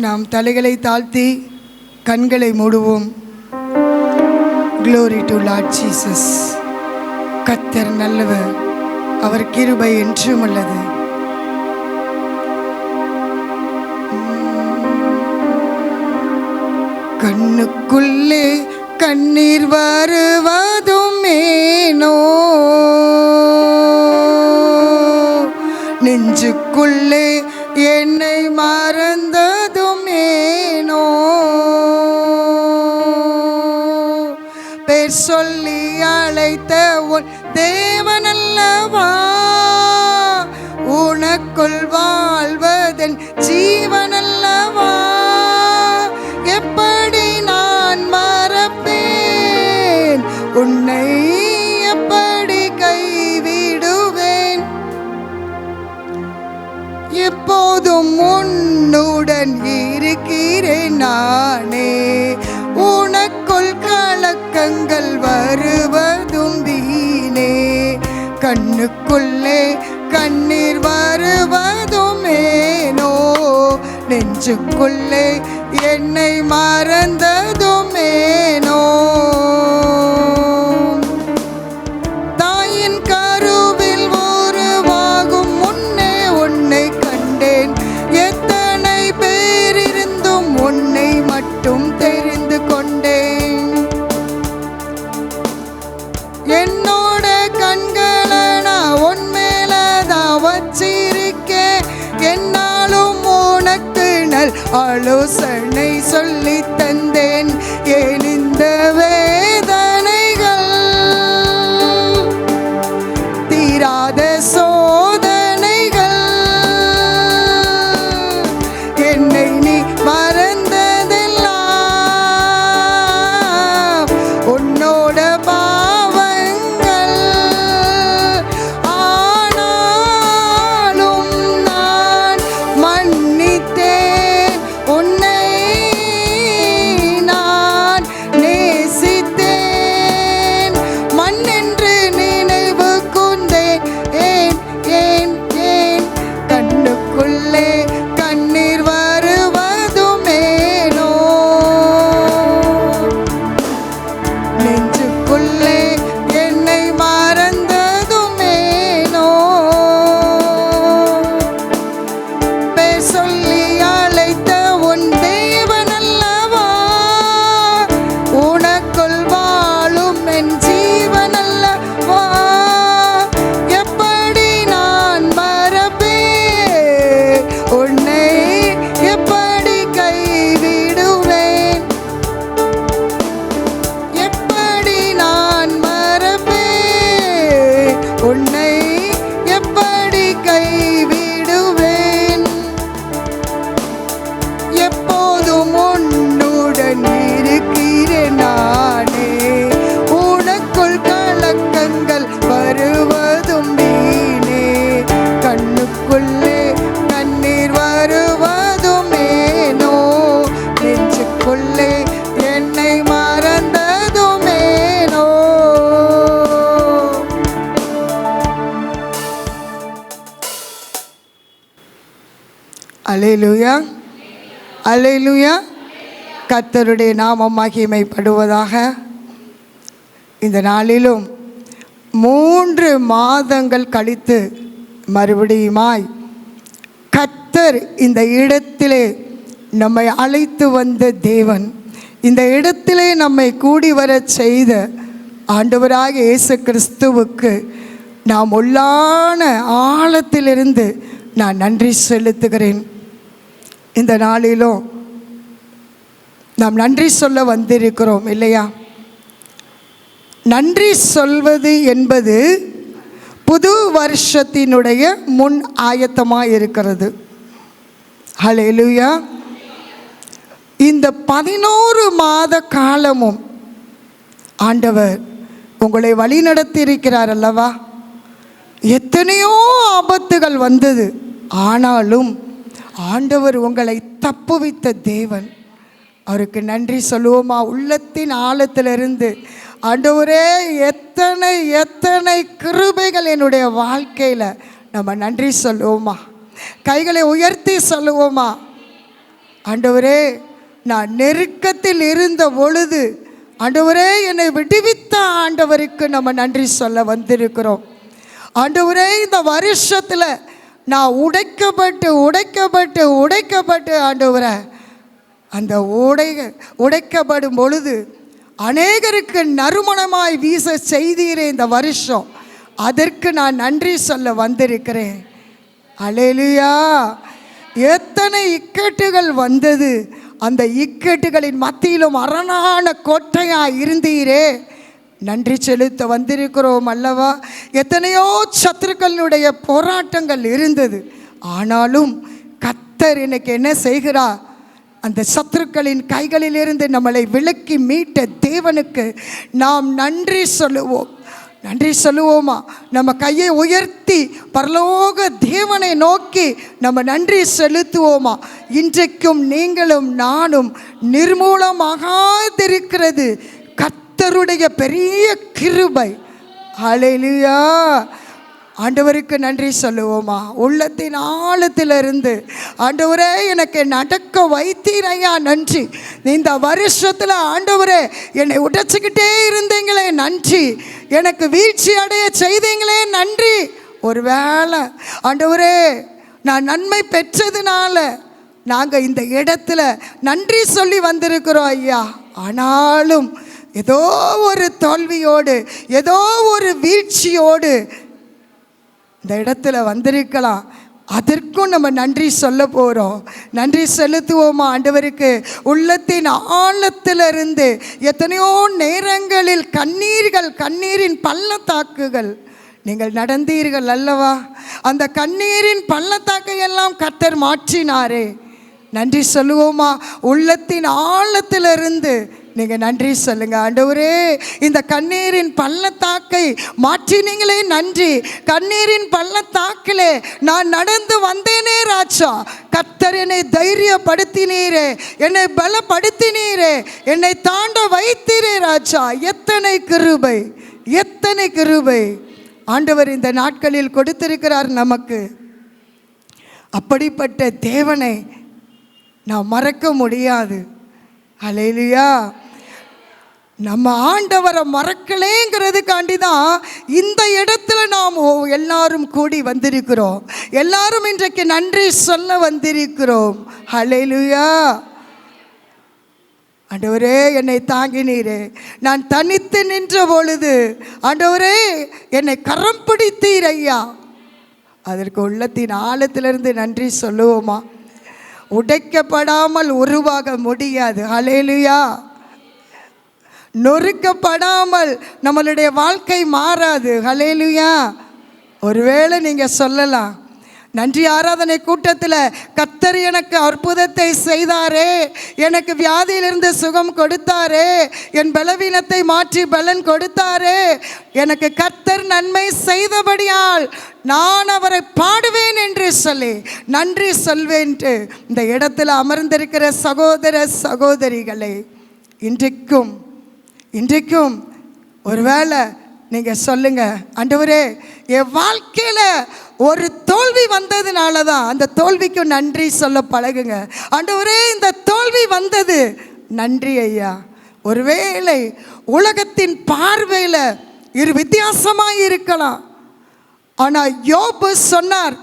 நாம் தலைகளை தாழ்த்தி கண்களை மூடுவோம். Glory to Lord Jesus. கர்த்தர் நல்லவர், அவர் கிருபை என்றும் உள்ளது. கண்ணுக்குள்ளே கண்ணீர் வருவதும் ஏனோ, நெஞ்சுக்குள்ளே என்னை மறந்ததும் ஏனோ, பேர் சொல்லி அழைத்த உன் தேவனல்லவா, உனக்குள் வாழ்வதன் ஜீவனல்லவா, எப்படி நான் மறப்பேன் உன்னை, எப்படி கைவிடுவேன், எப்போதும் உன்னுடன் இருக்கிறேன் நானே, உனக்குள் கலக்கங்கள் வருவதும் வீணே, கண்ணுக்குள்ளே கண்ணீர் வருவதும் ஏனோ, நெஞ்சுக்குள்ளே என்னை மறந்ததும் ஏனோ, தாயின் கருவில் உருவாகும் முன்னே உன்னை கண்டேன், எத்தனை பேர் இருந்தும் உன்னை மட்டும் தெரிந்து கொண்டேன், என்னோட கண்களை நான் உன் மேலதான் வச்சிருக்கேன், என்னாலும் உனக்கு நல் ஆலோசனை சொல்லி தந்தேன், ஏன் இந்த வேதனைகள் தீராத சோதனைகள், என்னை நீ மறந்ததெல்லாம் உன்னோட பாவங்கள், ஆனாலும் நான் மன்னித்தேன் உன்னை, நான் நேசித்தேன், மண்ணென்று நினைவு கூர்ந்தேன், ஏன் ஏன் ஏன் கண்ணுக்குள்ளே கண்ணீர் வருவதும் ஏனோ, நெஞ்சுக்குள்ளே என்னை மறந்ததும் ஏனோ, பேர் சொல்லி அழைத்த உன் தேவனல்லவா, உனக்குள் வாழும் என் ஜீவனல்லவா, எப்படி நான் மறப்பேன் உன்னை, எப்படி கைவிடுவேன், எப்படி நான் மறப்பேன் உன்னை, எப்படி கைவிடுவேன், எப்போதும் உன்னுடன் இருக்கிறேன் நானே, உனக்குள் கலக்கங்கள் வருவதும் வீணே, கண்ணுக்குள்ளே கண்ணீர் வருவதும் ஏனோ, நெஞ்சுக்குள்ளே என்னை மறந்ததும் ஏனோ. அல்லேலூயா, அல்லேலூயா. கர்த்தருடைய நாமம் மகிமைப்படுவதாக. இந்த நாளிலும் 3 மாதங்கள் கழித்து மறுபடியுமாய் கர்த்தர் இந்த இடத்திலே நம்மை அழைத்து வந்த தேவன், இந்த இடத்திலே நம்மை கூடி வரச் செய்த ஆண்டவராகிய இயேசு கிறிஸ்துவுக்கு நாம் உள்ளான ஆழத்திலிருந்து நான் நன்றி செலுத்துகிறேன். இந்த நாளிலும் நாம் நன்றி சொல்ல வந்திருக்கிறோம் இல்லையா? நன்றி சொல்வது என்பது புது வருஷத்தினுடைய முன் ஆயத்தமாக இருக்கிறது. ஹல்லேலூயா. இந்த 11 மாத காலமும் ஆண்டவர் உங்களை வழி நடத்தி இருக்கிறார் அல்லவா? எத்தனையோ ஆபத்துகள் வந்தது, ஆனாலும் ஆண்டவர் உங்களை தப்புவித்த தேவன். அவருக்கு நன்றி சொல்லுவோமா? உள்ளத்தின் ஆழத்திலிருந்து ஆண்டவரே, எத்தனை எத்தனை கிருபைகள் என்னுடைய வாழ்க்கையில் நம்ம நன்றி சொல்லுவோமா? கைகளை உயர்த்தி சொல்லுவோமா? ஆண்டவரே, நான் நெருக்கத்தில் இருந்த பொழுது ஆண்டவரே என்னை விடுவித்த ஆண்டவருக்கு நம்ம நன்றி சொல்ல வந்திருக்கிறோம். ஆண்டவரே, இந்த வருஷத்தில் நான் உடைக்கப்பட்டு ஆண்டவரே, அந்த உடைக்கப்படும் பொழுது அநேகருக்கு நறுமணமாய் வீச செய்தீரே இந்த வருஷம். அதற்கு நான் நன்றி சொல்ல வந்திருக்கிறேன். அல்லேலூயா. எத்தனை இக்கட்டுகள் வந்தது, அந்த இக்கட்டுகளின் மத்தியிலும் அரணான கோட்டையாக இருந்தீரே, நன்றி செலுத்த வந்திருக்கிறோம் அல்லவா. எத்தனையோ சத்துருக்களுடைய போராட்டங்கள் இருந்தது. ஆனாலும் கர்த்தர் இன்னைக்கு என்ன செய்கிறார்? அந்த சத்துருக்களின் கைகளிலிருந்து நம்மளை விலக்கி மீட்ட தேவனுக்கு நாம் நன்றி சொல்லுவோம். நன்றி சொல்லுவோமா? நம்ம கையை உயர்த்தி பரலோக தேவனை நோக்கி நம்ம நன்றி செலுத்துவோமா? இன்றைக்கும் நீங்களும் நானும் நிர்மூலமாகாதிருக்கிறது கர்த்தருடைய பெரிய கிருபை. ஹல்லேலூயா. ஆண்டவருக்கு நன்றி சொல்லுவோமா? உள்ளத்தின் ஆழத்திலிருந்து ஆண்டவரே, எனக்கு நடக்க வைத்தீர் ஐயா, நன்றி. இந்த வருஷத்தில் ஆண்டவரே என்னை உடைச்சிக்கிட்டே இருந்தீங்களே, நன்றி. எனக்கு வீழ்ச்சி அடைய செய்தீங்களே, நன்றி. ஒருவேளை ஆண்டவரே நான் நன்மை பெற்றதுனால நாங்கள் இந்த இடத்துல நன்றி சொல்லி வந்திருக்கிறோம் ஐயா. ஆனாலும் ஏதோ ஒரு தோல்வியோடு, ஏதோ ஒரு வீழ்ச்சியோடு இந்த இடத்துல வந்திருக்கலாம். அதற்கும் நம்ம நன்றி சொல்ல போகிறோம். நன்றி செலுத்துவோமா ஆண்டவருக்கு? உள்ளத்தின் ஆழத்திலிருந்து எத்தனையோ நேரங்களில் கண்ணீரின் பள்ளத்தாக்குகள் நீங்கள் நடந்தீர்கள் அல்லவா? அந்த கண்ணீரின் பள்ளத்தாக்கை எல்லாம் கர்த்தர் மாற்றினாரே. நன்றி சொல்லுவோமா? உள்ளத்தின் ஆழத்திலிருந்து நீங்கள் நன்றி சொல்லுங்க. ஆண்டவரே, இந்த கண்ணீரின் பள்ளத்தாக்கை மாற்றினீங்களே, நன்றி. கண்ணீரின் பள்ளத்தாக்கிலே நான் நடந்து வந்தேனே ராஜா. கர்த்தர் என்னை தைரியப்படுத்தினீரே, என்னை பலப்படுத்தினீரே, என்னை தாண்ட வைத்தீரே ராஜா. எத்தனை கிருபை, எத்தனை கிருபை ஆண்டவர் இந்த நாட்களில் கொடுத்திருக்கிறார் நமக்கு. அப்படிப்பட்ட தேவனை நாம் மறக்க முடியாது. அல்லேலூயா. நம்ம ஆண்டவரை மறக்கலேங்கிறதுக்காண்டி தான் இந்த இடத்துல நாம் எல்லாரும் கூடி வந்திருக்கிறோம். எல்லாரும் இன்றைக்கு நன்றி சொல்ல வந்திருக்கிறோம். அல்லேலூயா. ஆண்டவரே, என்னை தாங்கினீரே. நான் தனித்து நின்ற பொழுது ஆண்டவரே என்னை கரம் பிடித்தீர் ஐயா. அதற்கு உள்ளத்தின் ஆழத்திலிருந்து நன்றி சொல்லுவோமா? உடைக்கப்படாமல் உருவாக முடியாது. அல்லேலூயா. நொறுக்கப்படாமல் நம்மளுடைய வாழ்க்கை மாறாது. அல்லேலூயா. ஒருவேளை நீங்கள் சொல்லலாம், நன்றி ஆராதனை கூட்டத்தில் கர்த்தர் எனக்கு அற்புதத்தை செய்தாரே, எனக்கு வியாதியிலிருந்து சுகம் கொடுத்தாரே, என் பலவீனத்தை மாற்றி பலன் கொடுத்தாரே, எனக்கு கர்த்தர் நன்மை செய்தபடியால் நான் அவரை பாடுவேன் என்று சொல்லி நன்றி சொல்வேன். இந்த இடத்துல அமர்ந்திருக்கிற சகோதர சகோதரிகளை, இன்றைக்கும் ஒருவேளை நீங்கள் சொல்லுங்கள், ஆண்டவரே என் வாழ்க்கையில் ஒரு தோல்வி வந்ததுனால தான் அந்த தோல்விக்கு நன்றி சொல்ல பழகுங்க. ஆண்டவரே, இந்த தோல்வி வந்தது, நன்றி ஐயா. ஒருவேளை உலகத்தின் பார்வையில் இரு வித்தியாசமாக இருக்கலாம். ஆனால் யோபு சொன்னார்,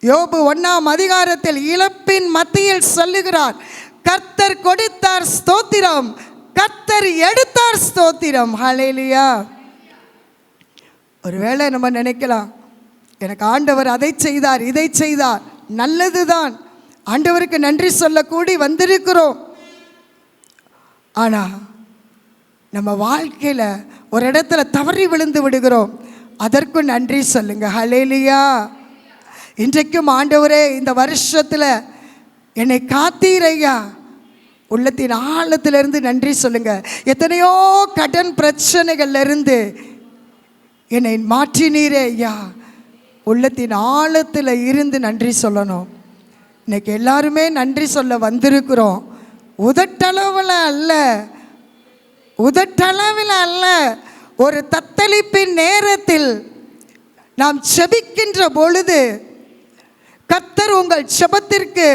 யோபு 1ஆம் அதிகாரத்தில் இழப்பின் மத்தியில் சொல்லுகிறார், கர்த்தர் கொடுத்தார் ஸ்தோத்திரம், கர்த்தர் எடுத்தார் ஸ்தோத்திரம். ஹல்லேலூயா. ஒருவேளை நம்ம நினைக்கலாம், எனக்கு ஆண்டவர் அதை செய்தார், இதை செய்தார், நல்லதுதான், ஆண்டவருக்கு நன்றி சொல்லக்கூடி வந்திருக்கிறோம். ஆனால் நம்ம வாழ்க்கையில் ஒரு இடத்துல தவறி விழுந்து விடுகிறோம். அதற்கும் நன்றி சொல்லுங்க. ஹல்லேலூயா. இன்றைக்கும் ஆண்டவரே இந்த வருஷத்தில் என்னை காத்தீரையா, உள்ளத்தின் ஆழத்திலிருந்து நன்றி சொல்லுங்க. எத்தனையோ கடன் பிரச்சனைகள்லேருந்து என்னை மாற்றினீரே ஐயா, உள்ளத்தின் ஆழத்தில் இருந்து நன்றி சொல்லணும். இன்னைக்கு எல்லாருமே நன்றி சொல்ல வந்திருக்கிறோம். உதட்டளவில் அல்ல, ஒரு தத்தளிப்பின் நேரத்தில் நாம் செபிக்கின்ற பொழுது கர்த்தர் உங்கள் செபத்திற்கு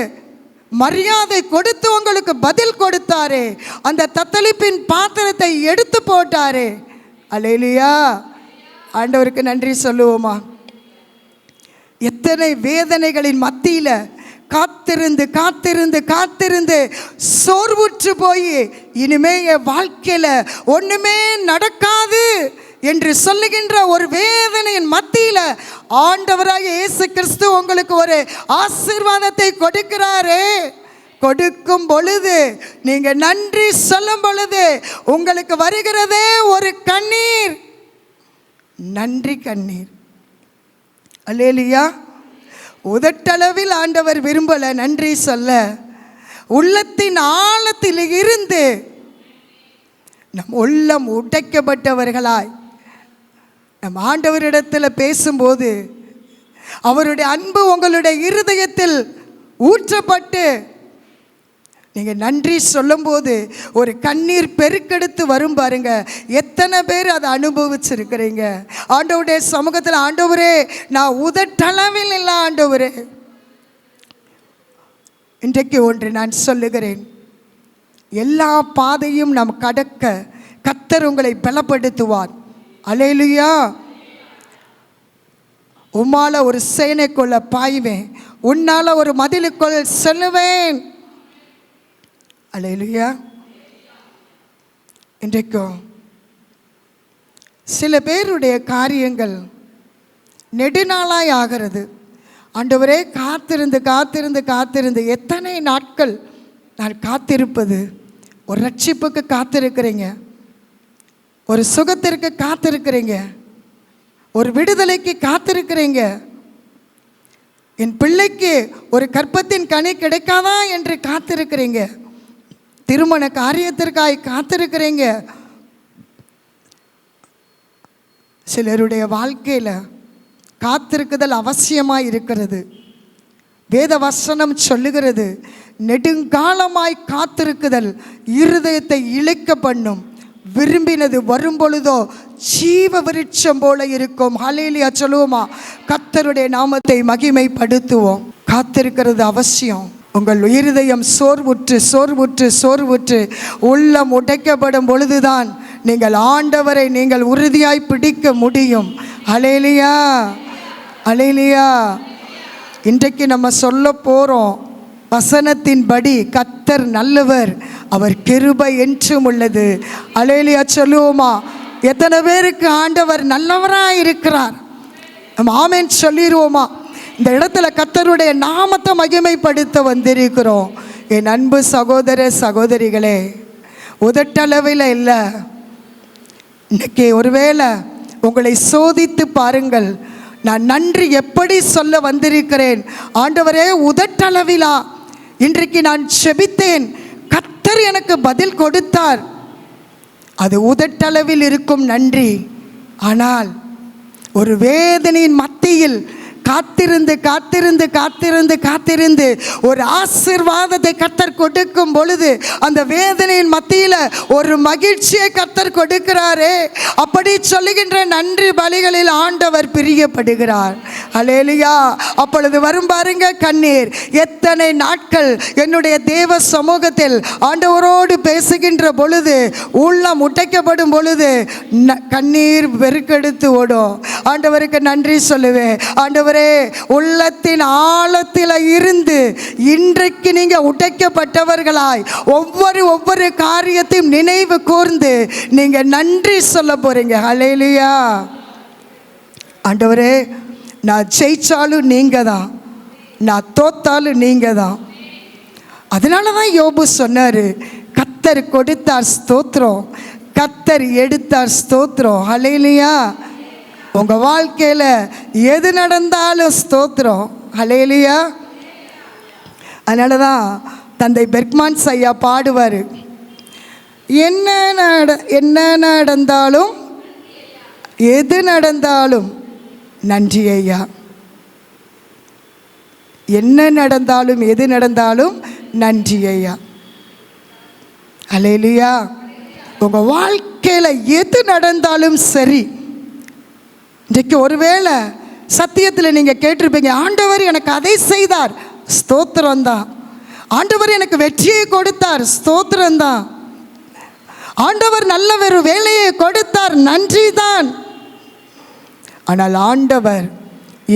மரியாதை கொடுத்து உங்களுக்கு பதில் கொடுத்தாரே, அந்த தத்தளிப்பின் பாத்திரத்தை எடுத்து போட்டாரே. அல்லேலூயா. ஆண்டவருக்கு நன்றி சொல்லுவோமா? எத்தனை வேதனைகளின் மத்தியில் காத்திருந்து காத்திருந்து காத்திருந்து சோர்வுற்று போய் இனிமே என் வாழ்க்கையில் ஒன்றுமே நடக்காது என்று சொல்லுகின்ற ஒரு வேதனையின் மத்தியில் ஆண்டவராகிய இயேசு கிறிஸ்து உங்களுக்கு ஒரு ஆசீர்வாதத்தை கொடுக்கிறாரே. கொடுக்கும் பொழுது நீங்கள் நன்றி சொல்லும் பொழுது உங்களுக்கு வருகிறதே ஒரு கண்ணீர், நன்றி கண்ணீர். அல்லேலூயா. உதட்டளவில் ஆண்டவர் விரும்பல நன்றி சொல்ல, உள்ளத்தின் ஆழத்தில் இருந்து நம் உள்ளம் உடைக்கப்பட்டவர்களாய் நம் ஆண்டவரிடத்தில் பேசும்போது அவருடைய அன்பு உங்களுடைய இருதயத்தில் ஊற்றப்பட்டு நீங்கள் நன்றி சொல்லும்போது ஒரு கண்ணீர் பெருக்கெடுத்து வரும் பாருங்க. எத்தனை பேர் அதை அனுபவிச்சிருக்கிறீங்க? ஆண்டவருடைய சமூகத்தில், ஆண்டவரே நான் உதட்டளவில் இல்லை ஆண்டவரே. இன்றைக்கு ஒன்று நான் சொல்லுகிறேன், எல்லா பாதையும் நாம் கடக்க கர்த்தர் உங்களை பலப்படுத்துவார். அல்லேலூயா. உம்மால ஒரு சேனைக்குள்ள பாய்வேன், உன்னால ஒரு மதிலுக்குள் செல்லுவேன். அல்லேலூயா. இன்றைக்கும் சில பேருடைய காரியங்கள் நெடுநாளாய் ஆகிறது. ஆண்டவரே காத்திருந்து காத்திருந்து காத்திருந்து எத்தனை நாட்கள் நான் காத்திருப்பது? ஒரு ரட்சிப்புக்கு காத்திருக்கிறீங்க, ஒரு சுகத்திற்கு காத்திருக்கிறீங்க, ஒரு விடுதலைக்கு காத்திருக்கிறீங்க, என் பிள்ளைக்கு ஒரு கற்பத்தின் கனி கிடைக்காதா என்று காத்திருக்கிறீங்க, திருமண காரியத்திற்காய் காத்திருக்கிறீங்க. சிலருடைய வாழ்க்கையில் காத்திருக்குதல் அவசியமாய் இருக்கிறது. வேத வசனம் சொல்லுகிறது, நெடுங்காலமாய் காத்திருக்குதல் இருதயத்தை இழைக்க பண்ணும், விரும்பினது வரும் பொழுதோ ஜீவ விருட்சம் போல இருக்கும். ஹல்லேலூயா சொல்லுவோமா? கர்த்தருடைய நாமத்தை மகிமைப்படுத்துவோம். காத்திருக்கிறது அவசியம். உங்கள் இருதயம் சோர்வுற்று சோர்வுற்று சோர்வுற்று உள்ளம் உடைக்கப்படும் பொழுதுதான் நீங்கள் ஆண்டவரை நீங்கள் உறுதியாய் பிடிக்க முடியும். ஹல்லேலூயா, ஹல்லேலூயா. இன்றைக்கு நம்ம சொல்ல போகிறோம், வசனத்தின்படி கர்த்தர் நல்லவர், அவர் கிருபை என்றும் உள்ளது. ஹல்லேலூயா சொல்லுவோமா? எத்தனை பேருக்கு ஆண்டவர் நல்லவராக இருக்கிறார்? நம்ம ஆமென் சொல்லிடுவோமா? இந்த இடத்துல கர்த்தருடைய நாமத்தை மகிமைப்படுத்த வந்திருக்கிறோம். என் அன்பு சகோதர சகோதரிகளே, உதட்டளவில் இல்லை, இன்னைக்கு ஒருவேளை உங்களை சோதித்து பாருங்கள். நான் நன்றி எப்படி சொல்ல வந்திருக்கிறேன்? ஆண்டவரே உதட்டளவிலா இன்றைக்கு நான் செபித்தேன், கர்த்தர் எனக்கு பதில் கொடுத்தார். அது உதட்டளவில் இருக்கும் நன்றி. ஆனால் ஒரு வேதனையின் மத்தியில் காத்திருந்து காத்திருந்து காத்திருந்து காத்திருந்து ஒரு ஆசீர்வாதத்தை கர்த்தர் கொடுக்கும் பொழுது அந்த வேதனையின் மத்தியில் ஒரு மகிழ்ச்சியை கர்த்தர் கொடுக்கிறாரே. அப்படி சொல்லுகின்ற நன்றி பலிகளில் ஆண்டவர் பிரியப்படுகிறார். அல்லேலூயா. அப்பொழுது வரும் பாருங்க கண்ணீர். எத்தனை நாட்கள் என்னுடைய தேவ சமூகத்தில் ஆண்டவரோடு பேசுகின்ற பொழுது, உள்ளம் உடைக்கப்படும் பொழுது கண்ணீர் பெருக்கெடுத்து ஓடும். ஆண்டவருக்கு நன்றி சொல்லுவேன். ஆண்டவரே, உள்ளத்தின் ஆழத்தில் இருந்து இன்றைக்கு நீங்க உடைக்கப்பட்டவர்களாய் ஒவ்வொரு காரியத்தையும் நினைவு கூர்ந்து நீங்க நன்றி சொல்ல போறீங்க. ஹல்லேலூயா. ஆண்டவரே, நான் ஜெயிச்சாலும் நீங்க தான், நான் தோத்தாலும் நீங்க தான். அதனால தான் யோபு சொன்னாரு, கர்த்தர் கொடுத்தார் ஸ்தோத்திரம், கர்த்தர் எடுத்தார் ஸ்தோத்திரம். ஹல்லேலூயா. உங்கள் வாழ்க்கையில் எது நடந்தாலும் ஸ்தோத்திரம். ஹல்லேலூயா. அதனால தான் தந்தை பெர்க்மான்ஸ் ஐயா பாடுவார், என்ன நடந்தாலும் எது நடந்தாலும் நன்றி ஐயா. என்ன நடந்தாலும் எது நடந்தாலும் நன்றி ஐயா. ஹல்லேலூயா. உங்கள் வாழ்க்கையில் எது நடந்தாலும் சரி, இன்றைக்கு ஒருவேளை சத்தியத்தில் நீங்கள் கேட்டிருப்பீங்க, ஆண்டவர் எனக்கு அதை செய்தார், ஸ்தோத்திரம் தான். ஆண்டவர் எனக்கு வெற்றியை கொடுத்தார், ஸ்தோத்திரம்தான். ஆண்டவர் நல்ல ஒரு வேலையை கொடுத்தார், நன்றி தான். ஆனால் ஆண்டவர்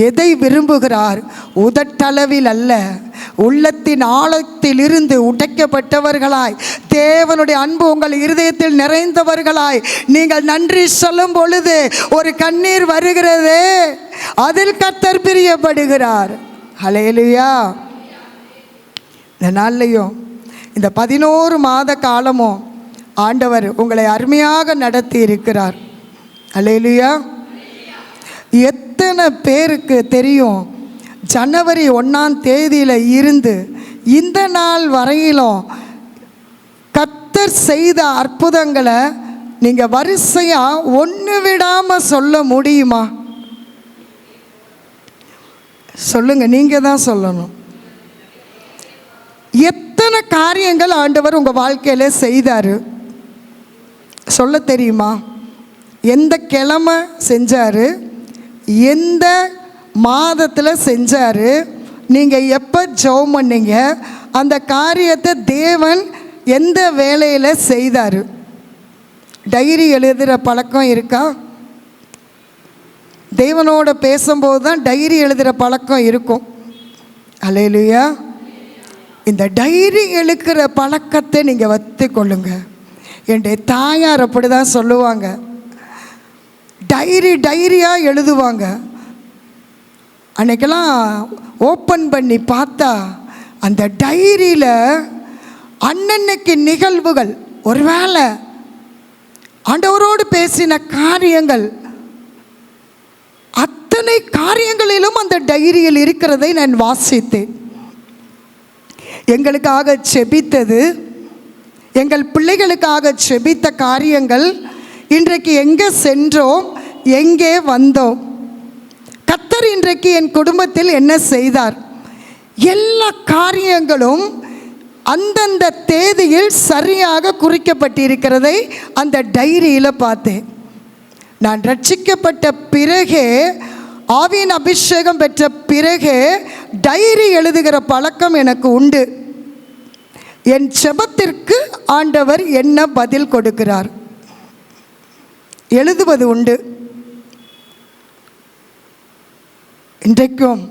எதை விரும்புகிறார்? உதட்டளவில் அல்ல, உள்ளத்தின் ஆழத்தில் இருந்து உடைக்கப்பட்டவர்களாய், தேவனுடைய அன்பு உங்கள் இருதயத்தில் நிறைந்தவர்களாய் நீங்கள் நன்றி சொல்லும் பொழுது ஒரு கண்ணீர் வருகிறது, அதில் கர்த்தர் பிரியப்படுகிறார். ஹல்லேலூயா. இந்த நாள்லையும் இந்த 11 மாத காலமும் ஆண்டவர் உங்களை அருமையாக நடத்தி இருக்கிறார். ஹல்லேலூயா. எத்தனை பேருக்கு தெரியும் ஜனவரி 1ஆம் தேதியில் இருந்து இந்த நாள் வரையிலும் கர்த்தர் செய்த அற்புதங்களை நீங்கள் வரிசையாக ஒன்று விடாமல் சொல்ல முடியுமா? சொல்லுங்க, நீங்கள் தான் சொல்லணும். எத்தனை காரியங்கள் ஆண்டவர் உங்கள் வாழ்க்கையில் செய்தார் சொல்ல தெரியுமா? எந்த கிழமை செஞ்சார், எந்த மாதத்தில் செஞ்சார், நீங்கள் எப்போ ஜெபம் பண்ணீங்க, அந்த காரியத்தை தேவன் எந்த வேலையில் செய்தார்? டைரி எழுதுகிற பழக்கம் இருக்கா? தேவனோட பேசும்போது தான் டைரி எழுதுகிற பழக்கம் இருக்கும். ஹல்லேலூயா. இந்த டைரி எழுக்கிற பழக்கத்தை நீங்கள் வைத்துக்கொள்ளுங்க. என்னுடைய தாயார் அப்படி தான் சொல்லுவாங்க, டைரியாக எழுதுவாங்க. அன்றைக்கெல்லாம் ஓப்பன் பண்ணி பார்த்தா அந்த டைரியில் அன்னன்னைக்கு நிகழ்வுகள், ஒருவேளை ஆண்டவரோடு பேசின காரியங்கள், அத்தனை காரியங்களிலும் அந்த டைரியில் இருக்கிறதை நான் வாசித்தேன். எங்களுக்காக செபித்தது, எங்கள் பிள்ளைகளுக்காக செபித்த காரியங்கள், இன்றைக்கு எங்கே சென்றோம், எங்கே வந்தோம், கர்த்தர் இன்றைக்கு என் குடும்பத்தில் என்ன செய்தார், எல்லா காரியங்களும் அந்தந்த தேதியில் சரியாக குறிக்கப்பட்டிருக்கிறதை அந்த டைரியில் பார்த்தேன். நான் ரட்சிக்கப்பட்ட பிறகே, ஆவியின் அபிஷேகம் பெற்ற பிறகே டைரி எழுதுகிற பழக்கம் எனக்கு உண்டு. என் ஜெபத்திற்கு ஆண்டவர் என்ன பதில் கொடுக்கிறார், எழுதுவது உண்டு. இன்றைக்கும்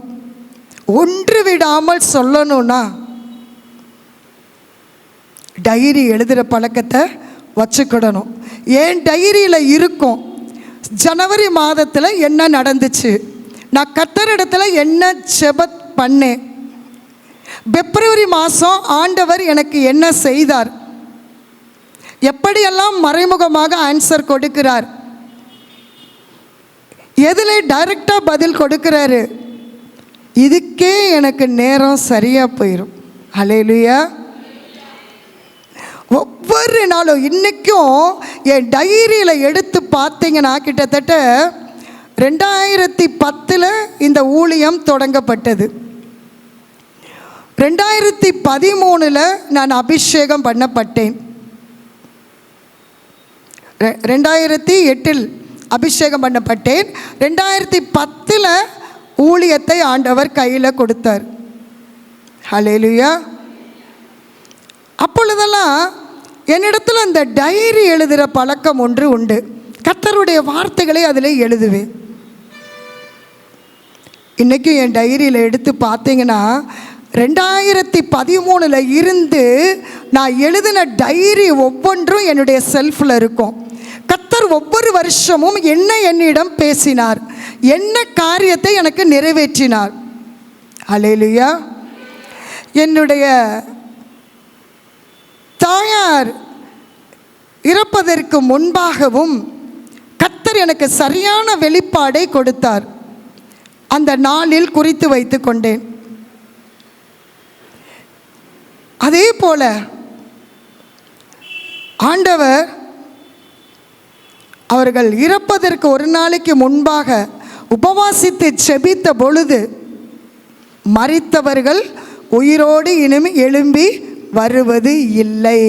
ஒன்று விடாமல் சொல்லணும்னா டைரி எழுதுகிற பழக்கத்தை வச்சுக்கிடணும். ஏன் டைரியில் இருக்கும், ஜனவரி மாதத்தில் என்ன நடந்துச்சு, நான் கர்த்தரிடத்தில் என்ன ஜெபம் பண்ணேன், பிப்ரவரி மாதம் ஆண்டவர் எனக்கு என்ன செய்தார், எப்படியெல்லாம் மறைமுகமாக ஆன்சர் கொடுக்கிறார், எதில் டைரெக்டாக பதில் கொடுக்கிறாரு, இதுக்கே எனக்கு நேரம் சரியாக போயிடும். ஹல்லேலூயா. ஒவ்வொரு நாளும் இன்றைக்கும் என் டைரியில் எடுத்து பார்த்தீங்கன்னா கிட்டத்தட்ட 2010 இந்த ஊழியம் தொடங்கப்பட்டது. 2013 நான் அபிஷேகம் பண்ணப்பட்டேன். 2008 அபிஷேகம் பண்ணப்பட்டேன். 2010 ஊழியத்தை ஆண்டவர் கையில் கொடுத்தார். ஹல்லேலூயா. அப்பொழுதெல்லாம் என்னிடத்தில் அந்த டைரி எழுதுகிற பழக்கம் ஒன்று உண்டு. கர்த்தருடைய வார்த்தைகளை அதில் எழுதுவேன். இன்றைக்கும் என் டைரியில் எடுத்து பார்த்தீங்கன்னா 2013 இருந்து நான் எழுதின டைரி ஒவ்வொன்றும் என்னுடைய செல்ஃபில் இருக்கும். கர்த்தர் ஒவ்வொரு வருஷமும் என்னிடம் பேசினார், என்ன காரியத்தை எனக்கு நிறைவேற்றினார். ஹல்லேலூயா. என்னுடைய தாயார் இறப்பதற்கு முன்பாகவும் கர்த்தர் எனக்கு சரியான வெளிப்பாடை கொடுத்தார். அந்த நாளில் குறித்து வைத்து கொண்டேன். அதே போல ஆண்டவர் அவர்கள் இறப்பதற்கு ஒரு நாளைக்கு முன்பாக உபவாசித்து செபித்த பொழுது, மரித்தவர்கள் உயிரோடு இனிமே எழும்பி வருவது இல்லை,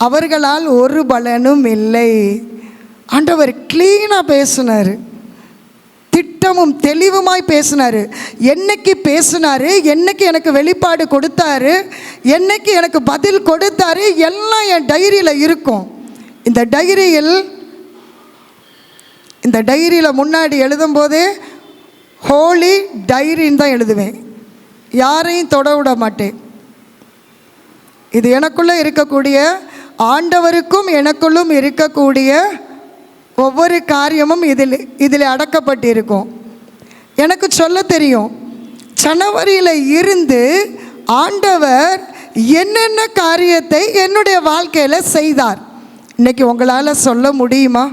அவர்களால் ஒரு பலனும் இல்லை. ஆண்டவர் கிளீனாக பேசினார். திட்டமும் தெளிவுமாய் பேசினார். என்னைக்கு பேசினார், என்னைக்கு எனக்கு வெளிப்பாடு கொடுத்தாரு, என்னைக்கு எனக்கு பதில் கொடுத்தாரு, எல்லாம் என் டைரியில் இருக்கும். இந்த டைரியில் முன்னாடி எழுதும்போதே ஹோலி டைரின்னு தான் எழுதுவேன். யாரையும் தொட விட மாட்டேன். இது எனக்குள்ளே இருக்கக்கூடிய, ஆண்டவருக்கும் எனக்குள்ளும் இருக்கக்கூடிய ஒவ்வொரு காரியமும் இதில் அடக்கப்பட்டிருக்கும். எனக்கு சொல்ல தெரியும், ஜனவரியில் இருந்து ஆண்டவர் என்னென்ன காரியத்தை என்னுடைய வாழ்க்கையில் செய்தார். இன்னைக்கு உங்களால் சொல்ல முடியுமா?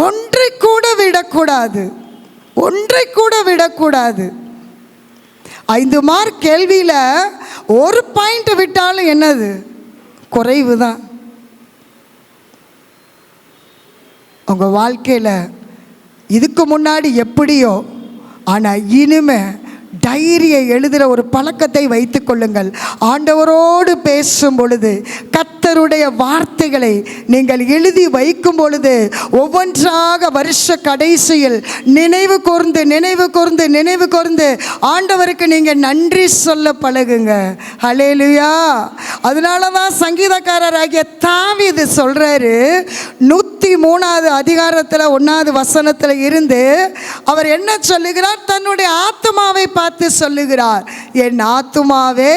ஒன்றை கூட விடக்கூடாது. 5 மார்க் கேள்வியில் ஒரு பாயிண்ட் விட்டாலும் என்னது? குறைவு தான். உங்கள் வாழ்க்கையில் இதுக்கு முன்னாடி எப்படியோ, ஆனால் இனிமே டைரியை எழுதுகிற ஒரு பழக்கத்தை வைத்து கொள்ளுங்கள். ஆண்டவரோடு பேசும் பொழுது, கர்த்தருடைய வார்த்தைகளை நீங்கள் எழுதி வைக்கும் பொழுது, ஒவ்வொன்றாக வருஷ கடைசியில் நினைவு கூர்ந்து ஆண்டவருக்கு நீங்கள் நன்றி சொல்ல பழகுங்க. ஹல்லேலூயா. அதனால தான் சங்கீதக்காரராகிய தாவீது சொல்கிறாரு, 103வது அதிகாரத்தில் 1வது வசனத்தில் இருந்து அவர் என்ன சொல்லுகிறார்? தன்னுடைய ஆத்துமாவை பார்த்து சொல்லுகிறார், என் ஆத்துமாவே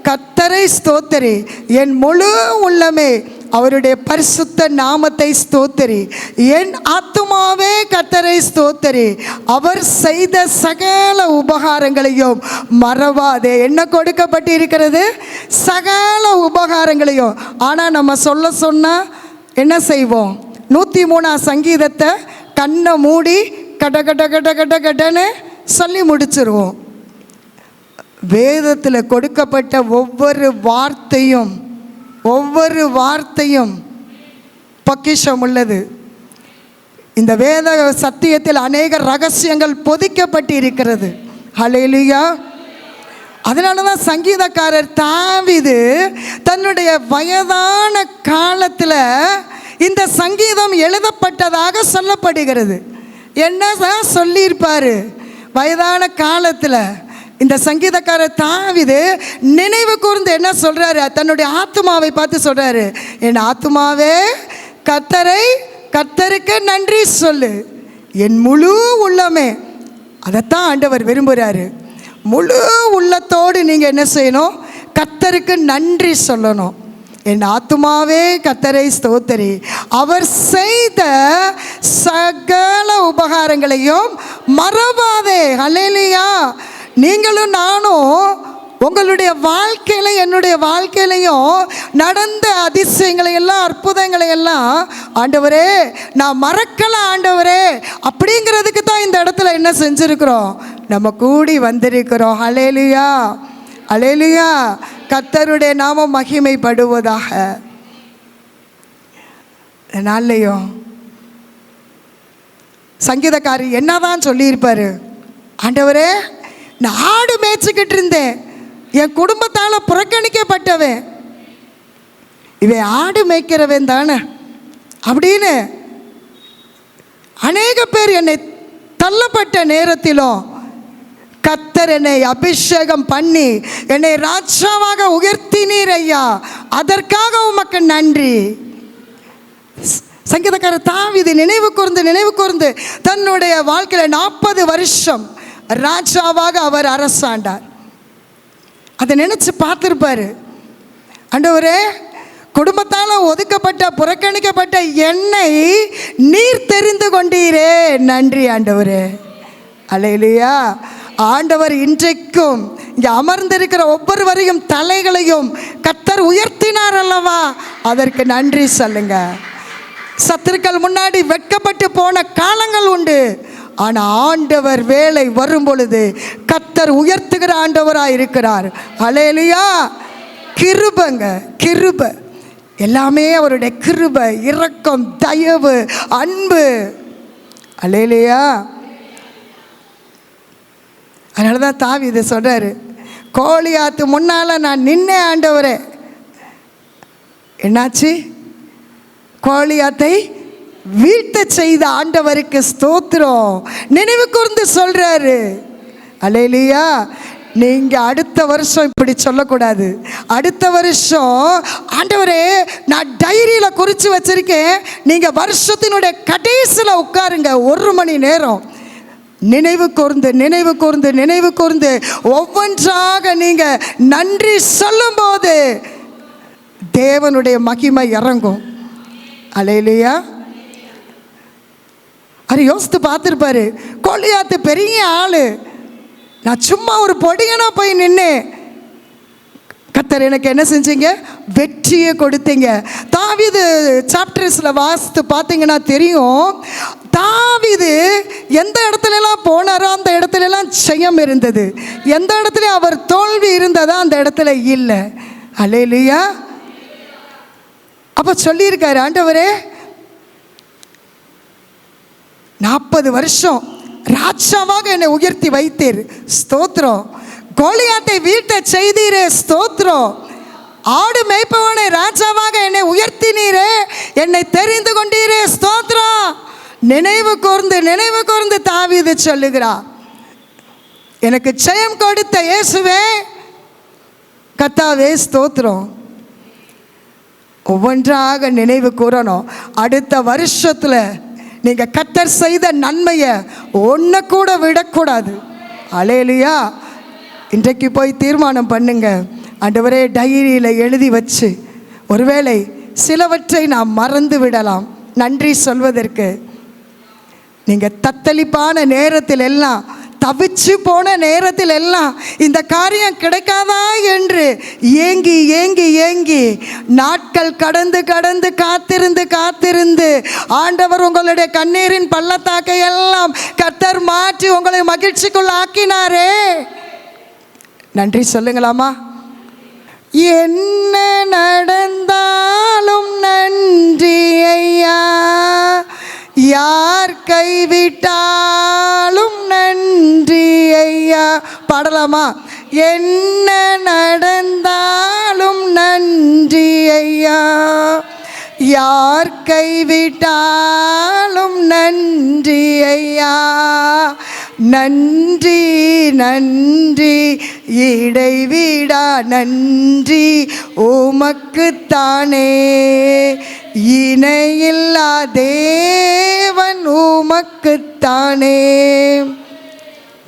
கர்த்தரை ஸ்தோத்திரி, என் முழு உள்ளமே அவருடைய பரிசுத்த நாமத்தை ஸ்தோத்திரி. என் ஆத்துமாவே கர்த்தரை ஸ்தோத்திரி, அவர் செய்த சகல உபகாரங்களையும் மறவாதே. என்ன கொடுக்கப்பட்டிருக்கிறது? சகல உபகாரங்களையும். ஆனால் நம்ம சொன்னால் என்ன செய்வோம்? 103ஆம் சங்கீதத்தை கண்ணை மூடி கடன்னு சொல்லி முடிச்சிருவோம். வேதத்தில் கொடுக்கப்பட்ட ஒவ்வொரு வார்த்தையும் பொக்கிஷம் உள்ளது. இந்த வேத சத்தியத்தில் அநேக ரகசியங்கள் பொதிக்கப்பட்டு இருக்கிறது. ஹல்லேலூயா. அதனால தான் சங்கீதக்காரர் தாவீது தன்னுடைய வயதான காலத்தில் இந்த சங்கீதம் எழுதப்பட்டதாக சொல்லப்படுகிறது. என்னதான் சொல்லியிருப்பார்? வயதான காலத்தில் இந்த சங்கீதக்காரர் தாவீது நினைவு கூர்ந்து என்ன சொல்கிறாரு? தன்னுடைய ஆத்துமாவை பார்த்து சொல்கிறாரு, என் ஆத்துமாவே கர்த்தருக்கு நன்றி சொல்லு, என் முழு உள்ளமே. அதைத்தான் ஆண்டவர் விரும்புகிறாரு. முழு உள்ளத்தோடு நீங்கள் என்ன செய்யணும்? கர்த்தருக்கு நன்றி சொல்லணும். என் ஆத்துமாவே கர்த்தரை ஸ்தோத்திரி, அவர் செய்த சகல உபகாரங்களையும் மறவாதே. ஹல்லேலூயா. நீங்களும் நானும் உங்களுடைய வாழ்க்கையில், என்னுடைய வாழ்க்கையிலையும் நடந்த அதிசயங்களை எல்லாம், அற்புதங்களை எல்லாம், ஆண்டவரே நான் மறக்கல ஆண்டவரே அப்படிங்கிறதுக்கு தான் இந்த இடத்துல என்ன செஞ்சுருக்கிறோம்? நம்ம கூடி வந்திருக்கிறோம். ஹல்லேலூயா, ஹல்லேலூயா. கர்த்தருடைய நாமம் மகிமைப்படுவதாக. நாளையும் சங்கீதக்காரி என்னதான் சொல்லியிருப்பாரு? ஆண்டவரே நான் ஆடு மேய்ச்சிக்கிட்டு இருந்தேன், என் குடும்பத்தால் புறக்கணிக்கப்பட்டவன், இவன் ஆடு மேய்க்கிறவன் தானே அப்படின்னு அநேக பேர் என்னை தள்ளப்பட்ட நேரத்திலும் கர்த்தர் என்னை அபிஷேகம் பண்ணி என்னை ராஜாவாக உயர்த்தினீர் ஐயா, அதற்காக உமக்கு நன்றி. சங்கீதக்காரர் தாவீது நினைவு கூர்ந்து தன்னுடைய வாழ்க்கையில் 40 வருஷம் ராஜாவாக அவர் அரசாண்டார். அதை நினைச்சு பார்த்துருப்பாரு. ஆண்டவரே, குடும்பத்தால் ஒதுக்கப்பட்ட புறக்கணிக்கப்பட்ட என்னை நீர் தெரிந்து கொண்டீரே, நன்றி ஆண்டவரே. அல்லேலூயா. ஆண்டவர் இன்றைக்கும் இங்கே அமர்ந்திருக்கிற ஒவ்வொருவரையும் தலைகளையும் கர்த்தர் உயர்த்தினார் அல்லவா, அதற்கு நன்றி சொல்லுங்க. சத்துருக்கள் முன்னாடி வெட்கப்பட்டு போன காலங்கள் உண்டு. ஆனால் ஆண்டவர் வேலை வரும் பொழுது கர்த்தர் உயர்த்துகிற ஆண்டவராக இருக்கிறார். ஹல்லேலூயா. கிருபை எல்லாமே அவருடைய கிருபை, இரக்கம், தயவு, அன்பு. ஹல்லேலூயா. அதனால தான் தாவீது சொல்கிறாரு, கோலியாத்து முன்னால் நான் நின்னே ஆண்டவரே. என்னாச்சு? கோலியாத்தை வீழ்த்த செய்த ஆண்டவருக்கு ஸ்தோத்திரம். நினைவு கூர்ந்து சொல்றாரு. அல்லேலூயா. நீங்க அடுத்த வருஷம் இப்படி சொல்லக்கூடாது. அடுத்த வருஷம் ஆண்டவரே நான் டைரியில குறிச்சு வச்சிருக்கேன், நீங்க வருஷத்தினுடைய கடைசியில் உட்காருங்க 1 மணி நேரம். நினைவு கூர்ந்து நினைவு கூர்ந்து நினைவு கூர்ந்து ஒவ்வொன்றாக நீங்க நன்றி சொல்லும் போது தேவனுடைய மகிமை இறங்கும். அல்லேலூயா. அவர் யோசித்து பார்த்துருப்பாரு. கோலியாத்து பெரிய ஆளு, நான் சும்மா ஒரு பொடியனா போய் நின்று கர்த்தர் எனக்கு என்ன செஞ்சீங்க? வெற்றியை கொடுத்தீங்க. தாவீது சாப்டர்ஸில் வாசித்து பார்த்தீங்கன்னா தெரியும், தாவீது எந்த இடத்துலலாம் போனாரோ அந்த இடத்துலலாம் ஜெயம் இருந்தது, எந்த இடத்துல அவர் தோல்வி இருந்ததோ அந்த இடத்துல இல்லை. அல்லேலூயா. அப்போ சொல்லியிருக்காரு, ஆண்டவரே 40 வருஷம் ராஜாவாக என்னை உயர்த்தி வைத்தீர், ஸ்தோத்திரம். கோலியாத்தை வீழ்த்த செய்தீரே, ஸ்தோத்திரம். ஆடு மேய்ப்பவனை ராஜாவாக என்னை உயர்த்தினீரே, என்னை தெரிந்து கொண்டீரே, ஸ்தோத்திரம். நினைவு கூர்ந்து தாவீது சொல்லுகிறார், எனக்கு ஜெயம் கொடுத்த இயேசுவே, கர்த்தாவே ஸ்தோத்திரம். ஒவ்வொன்றாக நினைவு கூறணும். அடுத்த வருஷத்தில் நீங்கள் கர்த்தர் செய்த நன்மையை ஒன்று கூட விடக்கூடாது. அல்லேலூயா. இன்றைக்கு போய் தீர்மானம் பண்ணுங்க, ஆண்டவரே டைரியில் எழுதி வச்சு, ஒருவேளை சிலவற்றை நாம் மறந்து விடலாம் நன்றி சொல்வதற்கு. நீங்கள் தத்தளிப்பான நேரத்தில் எல்லாம், தவிச்சு போன நேரத்தில் எல்லாம் இந்த காரியம் கிடைக்காதா என்று ஏங்கி ஏங்கி ஏங்கி நாட்கள் கடந்து கடந்து காத்திருந்து ஆண்டவர் உங்களுடைய கண்ணீரின் பள்ளத்தாக்கை எல்லாம் கர்த்தர் மாற்றி உங்களை மகிழ்ச்சிக்குள் ஆக்கினாரே. நன்றி சொல்லுங்களாமா? என்ன நடந்தாலும் நன்றி ஐயா, யார் கைவிட்டாலும் நன்றி ஐயா. பாடலாமா? என்ன நடந்தாலும் நன்றி ஐயா, யார் கைவிட்டாலும் நன்றி ஐயா. நன்றி நன்றி இடைவிடா நன்றி உமக்குத்தானே, இணையில்லா தேவன் உமக்குத்தானே.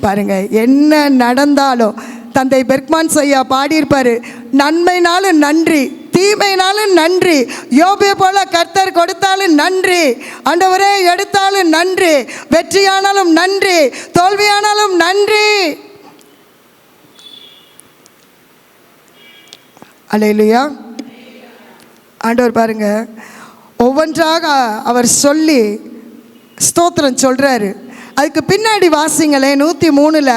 பாருங்க, என்ன நடந்தாலும் தந்தை பெர்க்மான் ஐயா பாடியிருப்பாரு, நன்மைனாலும் நன்றி, தீமைனாலும் நன்றி, யோபே போல கர்த்தர் கொடுத்தாலும் நன்றி, ஆண்டவரே எடுத்தாலும் நன்றி, வெற்றியானாலும் நன்றி, தோல்வியானாலும் நன்றி. அல்லேலூயா. ஆண்டவர் பாருங்க ஒவ்வொன்றாக அவர் சொல்லி ஸ்தோத்திரம் சொல்றாரு. அதுக்கு பின்னாடி வாசிங்களே 103ல்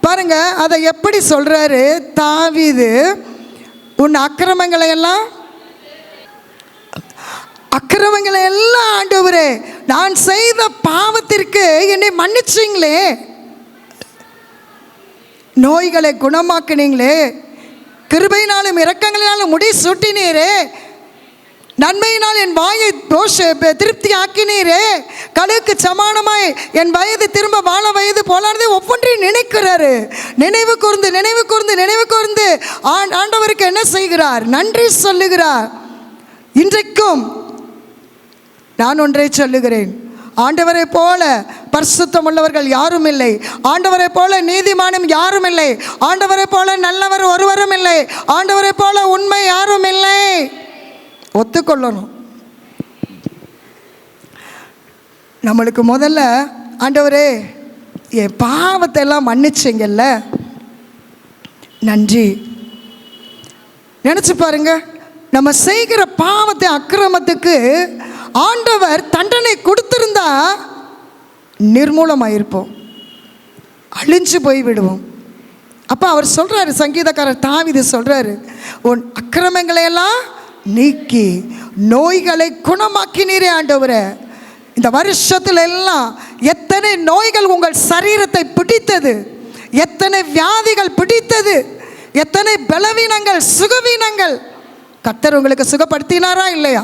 பாருங்க அதை எப்படி சொல்றாரு. தாவீது, உன் அக்கிரமங்களை எல்லாம் ஆண்டவரே நான் செய்த பாவத்திற்கு என்னை மன்னிச்சிங்களே, நோய்களை குணமாக்கினீங்களே, கிருபையினாலும் இரக்கங்களினாலும் முடி சூட்டினீரே, நன்மையினால் என் வாயை திருப்தி ஆக்கினீரே, கழுக்கு சமானமாய் என் வயது திரும்ப வாழ வயது போலானது ஒவ்வொன்றையும் நினைக்கிறாரு. நினைவு கூர்ந்து ஆண்டவருக்கு என்ன செய்கிறார்? நன்றி சொல்லுகிறார். இன்றைக்கும் நான் ஒன்றை சொல்லுகிறேன், ஆண்டவரை போல பரிசுத்தம் உள்ளவர்கள் யாரும் இல்லை, ஆண்டவரை போல நீதிமானும் யாரும் இல்லை, ஆண்டவரை போல நல்லவர் ஒருவரும் இல்லை, ஆண்டவரை போல உண்மை யாரும் இல்லை. ஒத்துக்கொள்ளணும். நம்மளுக்கு முதல்ல ஆண்டவரே என் பாவத்தை எல்லாம் மன்னிச்சிங்கல்ல, நன்றி. நினச்சி பாருங்க, நம்ம செய்கிற பாவத்தை அக்கிரமத்துக்கு ஆண்டவர் தண்டனை கொடுத்திருந்தா நிர்மூலமாயிருப்போம், அழிஞ்சு போய் விடுவோம். அப்போ அவர் சொல்கிறாரு, சங்கீதக்காரர் தாவீது சொல்கிறாரு, உன் அக்கிரமங்களை எல்லாம் நீக்கி நோய்களை குணமாக்கினீரே ஆண்டவரே. இந்த வருஷத்துல எல்லாம் எத்தனை நோய்கள் உங்கள் சரீரத்தை பிடித்தது, எத்தனை வியாதிகள் பிடித்தது, எத்தனை பலவீனங்கள் சுகவீனங்கள் கர்த்தர் உங்களுக்கு சுகப்படுத்தினாரா இல்லையா?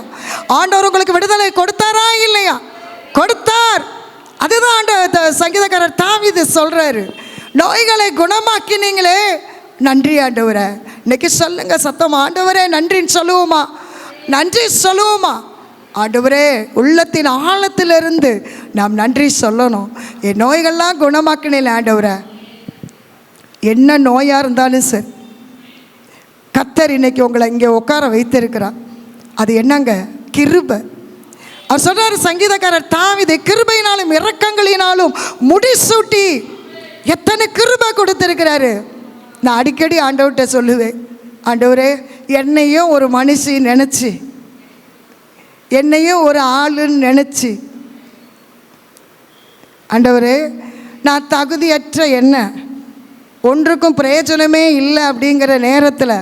ஆண்டவர் உங்களுக்கு விடுதலை கொடுத்தாரா இல்லையா? கொடுத்தார். அதுதான் சங்கீதக்காரர் தாவீது சொல்றாரு, நோய்களை குணமாக்கினீங்களே, நன்றி ஆண்டவரே. இன்னைக்கு சொல்லுங்க சத்தம், ஆண்டவரே நன்றின்னு சொல்லுவோமா? நன்றி சொல்லுவோமா? ஆண்டவரே, உள்ளத்தின் ஆழத்திலிருந்து நாம் நன்றி சொல்லணும். என் நோய்கள்லாம் குணமாக்கினீங்களே ஆண்டவரே. என்ன நோயாக இருந்தாலும் சரி, கர்த்தர் இன்னைக்கு உங்களை இங்கே உட்கார வைத்திருக்கிறார். அது என்னங்க? கிருபை. அவர் சொல்றாரு சங்கீதக்காரர் தாவீது, கிருபையினாலும் இரக்கங்களினாலும் முடிசூட்டி எத்தனை கிருபை கொடுத்திருக்கிறாரு. நான் அடிக்கடி ஆண்டவர்கிட்ட சொல்லுவேன், ஆண்டவரே என்னையும் ஒரு மனுஷி நினச்சி, என்னையும் ஒரு ஆளுன்னு நினச்சி, ஆண்டவரே நான் தகுதியற்ற என்ன ஒன்றுக்கும் பிரயோஜனமே இல்லை அப்படிங்கிற நேரத்தில்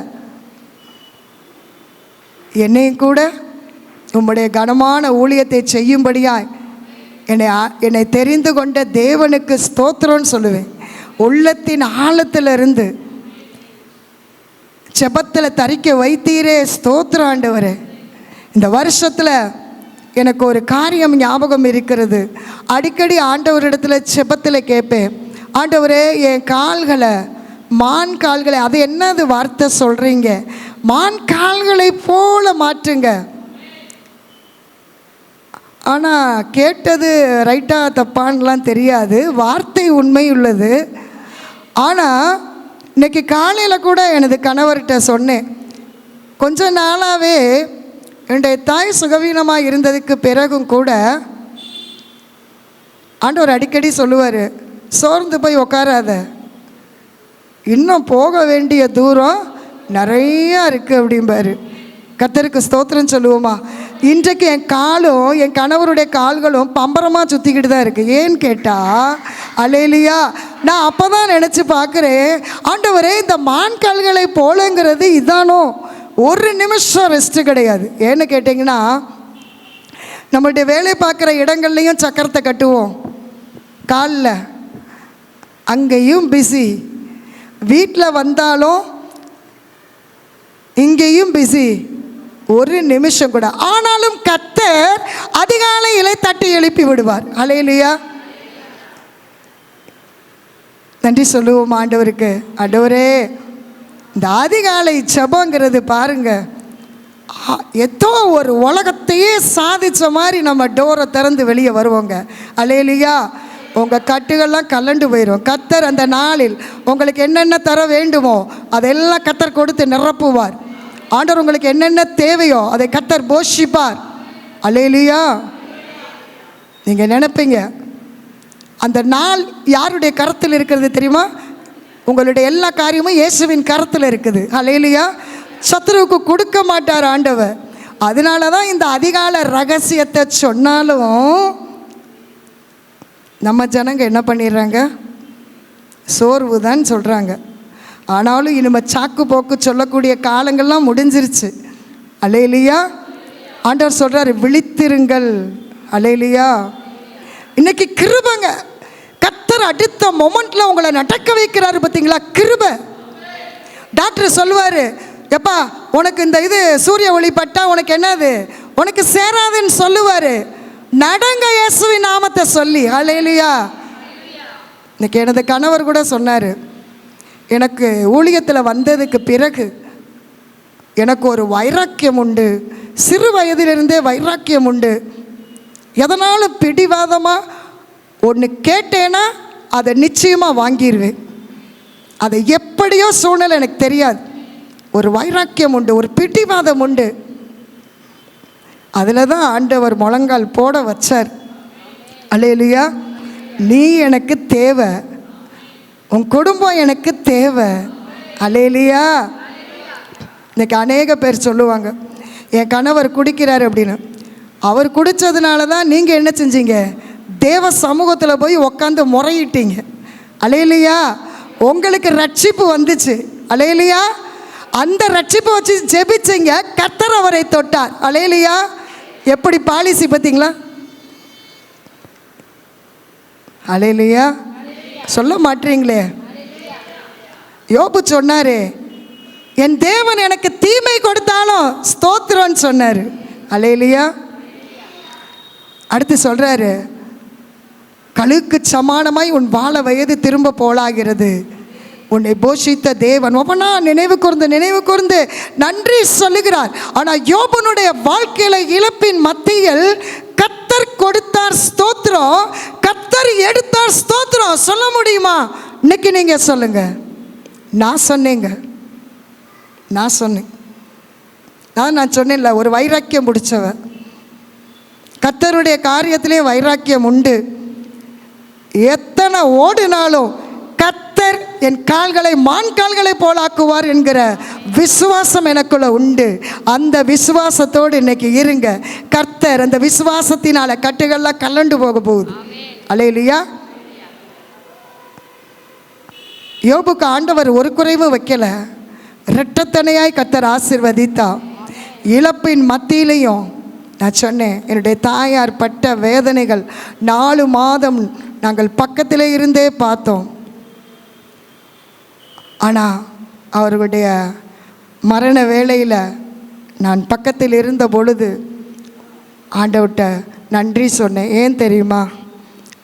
என்னையும் கூட உம்முடைய கனமான ஊழியத்தை செய்யும்படியாய் என்னை தெரிந்து கொண்ட தேவனுக்கு ஸ்தோத்திரம்னு சொல்லுவேன். உள்ளத்தின் ஆழத்திலிருந்து செபத்தில் தரிக்க வைத்தீரே, ஸ்தோத்திரம் ஆண்டவரே. இந்த வருஷத்தில் எனக்கு ஒரு காரியம் ஞாபகம் இருக்கிறது. அடிக்கடி ஆண்டவரிடத்தில் செபத்தில் கேட்பேன், ஆண்டவரே என் கால்களை, மான் கால்களை, அது என்னது வார்த்தை சொல்கிறீங்க, மான் கால்களை போல மாற்றுங்க. ஆனால் கேட்டது ரைட்டா தப்பான்லாம் தெரியாது, வார்த்தை உண்மை உள்ளது. ஆனால் இன்றைக்கி காலையில் கூட எனது கணவர்கிட்ட சொன்னேன், கொஞ்ச நாளாகவே என்னுடைய தாய் சுகவீனமாக இருந்ததுக்கு பிறகும் கூட ஆண்டவர் அடிக்கடி சொல்லுவார், சோர்ந்து போய் உட்காராத, இன்னும் போக வேண்டிய தூரம் நிறையா இருக்குது அப்படிம்பாரு. கர்த்தருக்கு ஸ்தோத்திரம் சொல்லுவோமா? இன்றைக்கு என் காலும் என் கணவருடைய கால்களும் பம்பரமாக சுற்றிக்கிட்டு தான் இருக்குது. ஏன்னு கேட்டால், அல்லேலூயா, நான் அப்போ தான் நினச்சி பார்க்குறேன், ஆண்டவரே இந்த மான் கால்களை போலங்கிறது இதானோ, ஒரு நிமிஷம் ரெஸ்ட்டு கிடையாது. ஏன்னு கேட்டிங்கன்னா, நம்மளுடைய வேலை பார்க்குற இடங்கள்லையும் சக்கரத்தை கட்டுவோம் காலில், அங்கேயும் பிஸி, வீட்டில் வந்தாலும் இங்கேயும் பிஸி, ஒரு நிமிஷம் கூட. ஆனாலும் கர்த்தர் அதிகாலையிலே தட்டி எழுப்பி விடுவார். அல்லேலூயா, நன்றி சொல்லுவோம் ஆண்டவருக்கு. ஆண்டவரே, இந்த அதிகாலை ஜெபங்கிறது பாருங்க, ஏதோ ஒரு உலகத்தையே சாதித்த மாதிரி நம்ம டோரை திறந்து வெளியே வருவோங்க. அல்லேலூயா, உங்கள் கட்டுகள்லாம் கலண்டு போயிடும். கர்த்தர் அந்த நாளில் உங்களுக்கு என்னென்ன தர வேண்டுமோ அதெல்லாம் கர்த்தர் கொடுத்து நிரப்புவார். ஆண்டவர் உங்களுக்கு என்னென்ன தேவையோ அதை கர்த்தர் போஷிப்பார். அல்லேலூயா. நீங்கள் நினைப்பீங்க, அந்த நாள் யாருடைய கரத்தில் இருக்கிறது தெரியுமா? உங்களுடைய எல்லா காரியமும் இயேசுவின் கரத்தில் இருக்குது. அல்லேலூயா. சத்துருவுக்கு கொடுக்க மாட்டார் ஆண்டவர். அதனால தான் இந்த அதிகால ரகசியத்தை சொன்னாலும் நம்ம ஜனங்க என்ன பண்ணிடுறாங்க? சோர்வு தான் சொல்கிறாங்க. ஆனாலும் இனிமேல் சாக்கு போக்கு சொல்லக்கூடிய காலங்கள்லாம் முடிஞ்சிருச்சு. அல்லேலூயா. ஆண்டவர் சொல்கிறார், விழித்திருங்கள். அல்லேலூயா. இன்னைக்கு கிருபைங்க, கர்த்தர் அடுத்த மொமெண்ட்டில் உங்களை நடக்க வைக்கிறாரு. பார்த்தீங்களா? கிருபை. டாக்டர் சொல்லுவார், எப்பா உனக்கு இந்த இது சூரிய ஒளி பட்டா உனக்கு என்னது, உனக்கு சேராதுன்னு சொல்லுவார். நடங்க இயேசுவின் நாமத்தை சொல்லி. அல்லேலூயா. இன்னைக்கு எனது கணவர் கூட சொன்னார், எனக்கு ஊழியத்தில் வந்ததுக்கு பிறகு எனக்கு ஒரு வைராக்கியம் உண்டு, சிறு வயதிலிருந்தே வைராக்கியம் உண்டு. எதனாலும் பிடிவாதமாக ஒன்று கேட்டேன்னா அதை நிச்சயமாக வாங்கிடுவேன். அதை எப்படியோ சூழ்நிலை எனக்கு தெரியாது, ஒரு வைராக்கியம் உண்டு, ஒரு பிடிவாதம் உண்டு. அதில் தான் ஆண்டவர் முழங்கால் போட வச்சார். அல்லேலூயா. நீ எனக்கு தேவை, உன் குடும்பம் எனக்கு தேவை. அல்லேலூயா. இன்னைக்கு அநேக பேர் சொல்லுவாங்க, என் கணவர் குடிக்கிறார் அப்படின்னு. அவர் குடித்ததுனால தான் நீங்கள் என்ன செஞ்சீங்க? தேவ சமூகத்தில் போய் உக்காந்து முறையிட்டீங்க. அல்லேலூயா. உங்களுக்கு ரட்சிப்பு வந்துச்சு. அல்லேலூயா. அந்த ரட்சிப்பை வச்சு ஜெபிச்சிங்க, கர்த்தர் அவரை தொட்டார். அல்லேலூயா. எப்படி பாலிசி பார்த்தீங்களா? அல்லேலூயா. சொல்ல மாட்டீங்களே. யோபு சொன்னார், என் தேவன் எனக்கு தீமை கொடுத்தாலும் ஸ்தோத்திரம்னு சொன்னார். அல்லேலூயா. அடுத்து சொல்றாரு, கழுக்கு சமானமாய் உன் வாழ வயது திரும்ப போலாகிறது. உன்னை போஷித்த தேவன் ஒவ்வொன்றா நினைவு கூர்ந்து நன்றி சொல்லுகிறார். ஆனால் யோபனுடைய வாழ்க்கையில இழப்பின் மத்தியில் கர்த்தர் கொடுத்தார் ஸ்தோத்திரம், கர்த்தர் எடுத்தார் ஸ்தோத்திரம். சொல்ல முடியுமா? இன்னைக்கு நீங்க சொல்லுங்க. நான் சொன்னேன். நான் சொன்னேன்ல, ஒரு வைராக்கியம் பிடிச்சவ. கர்த்தருடைய காரியத்திலே வைராக்கியம் உண்டு. எத்தனை ஓடினாலும் கர்த்தர் என் கால்களை மான் கால்களை போலாக்குவார் என்கிற விசுவாசம் எனக்குள்ள உண்டு. அந்த விசுவாசத்தோடு இன்னைக்கு இருங்க. கர்த்தர் அந்த விசுவாசத்தினால கட்டுகள்லாம் கலண்டு போக போகுது. அல்லேலூயா. யோபுக்கு ஆண்டவர் ஒரு குறைவும் வைக்கல. இரட்டத்தனையாய் கர்த்தர் ஆசீர்வதித்தா. இழப்பின் மத்தியிலையும் நான் சொன்னேன், என்னுடைய தாயார் பட்ட வேதனைகள் 4 மாதம் நாங்கள் பக்கத்தில் இருந்தே பார்த்தோம். ஆனால் அவர்களுடைய மரண வேளையில் நான் பக்கத்தில் இருந்த பொழுது ஆண்டவர்கிட்ட நன்றி சொன்னேன். ஏன் தெரியுமா?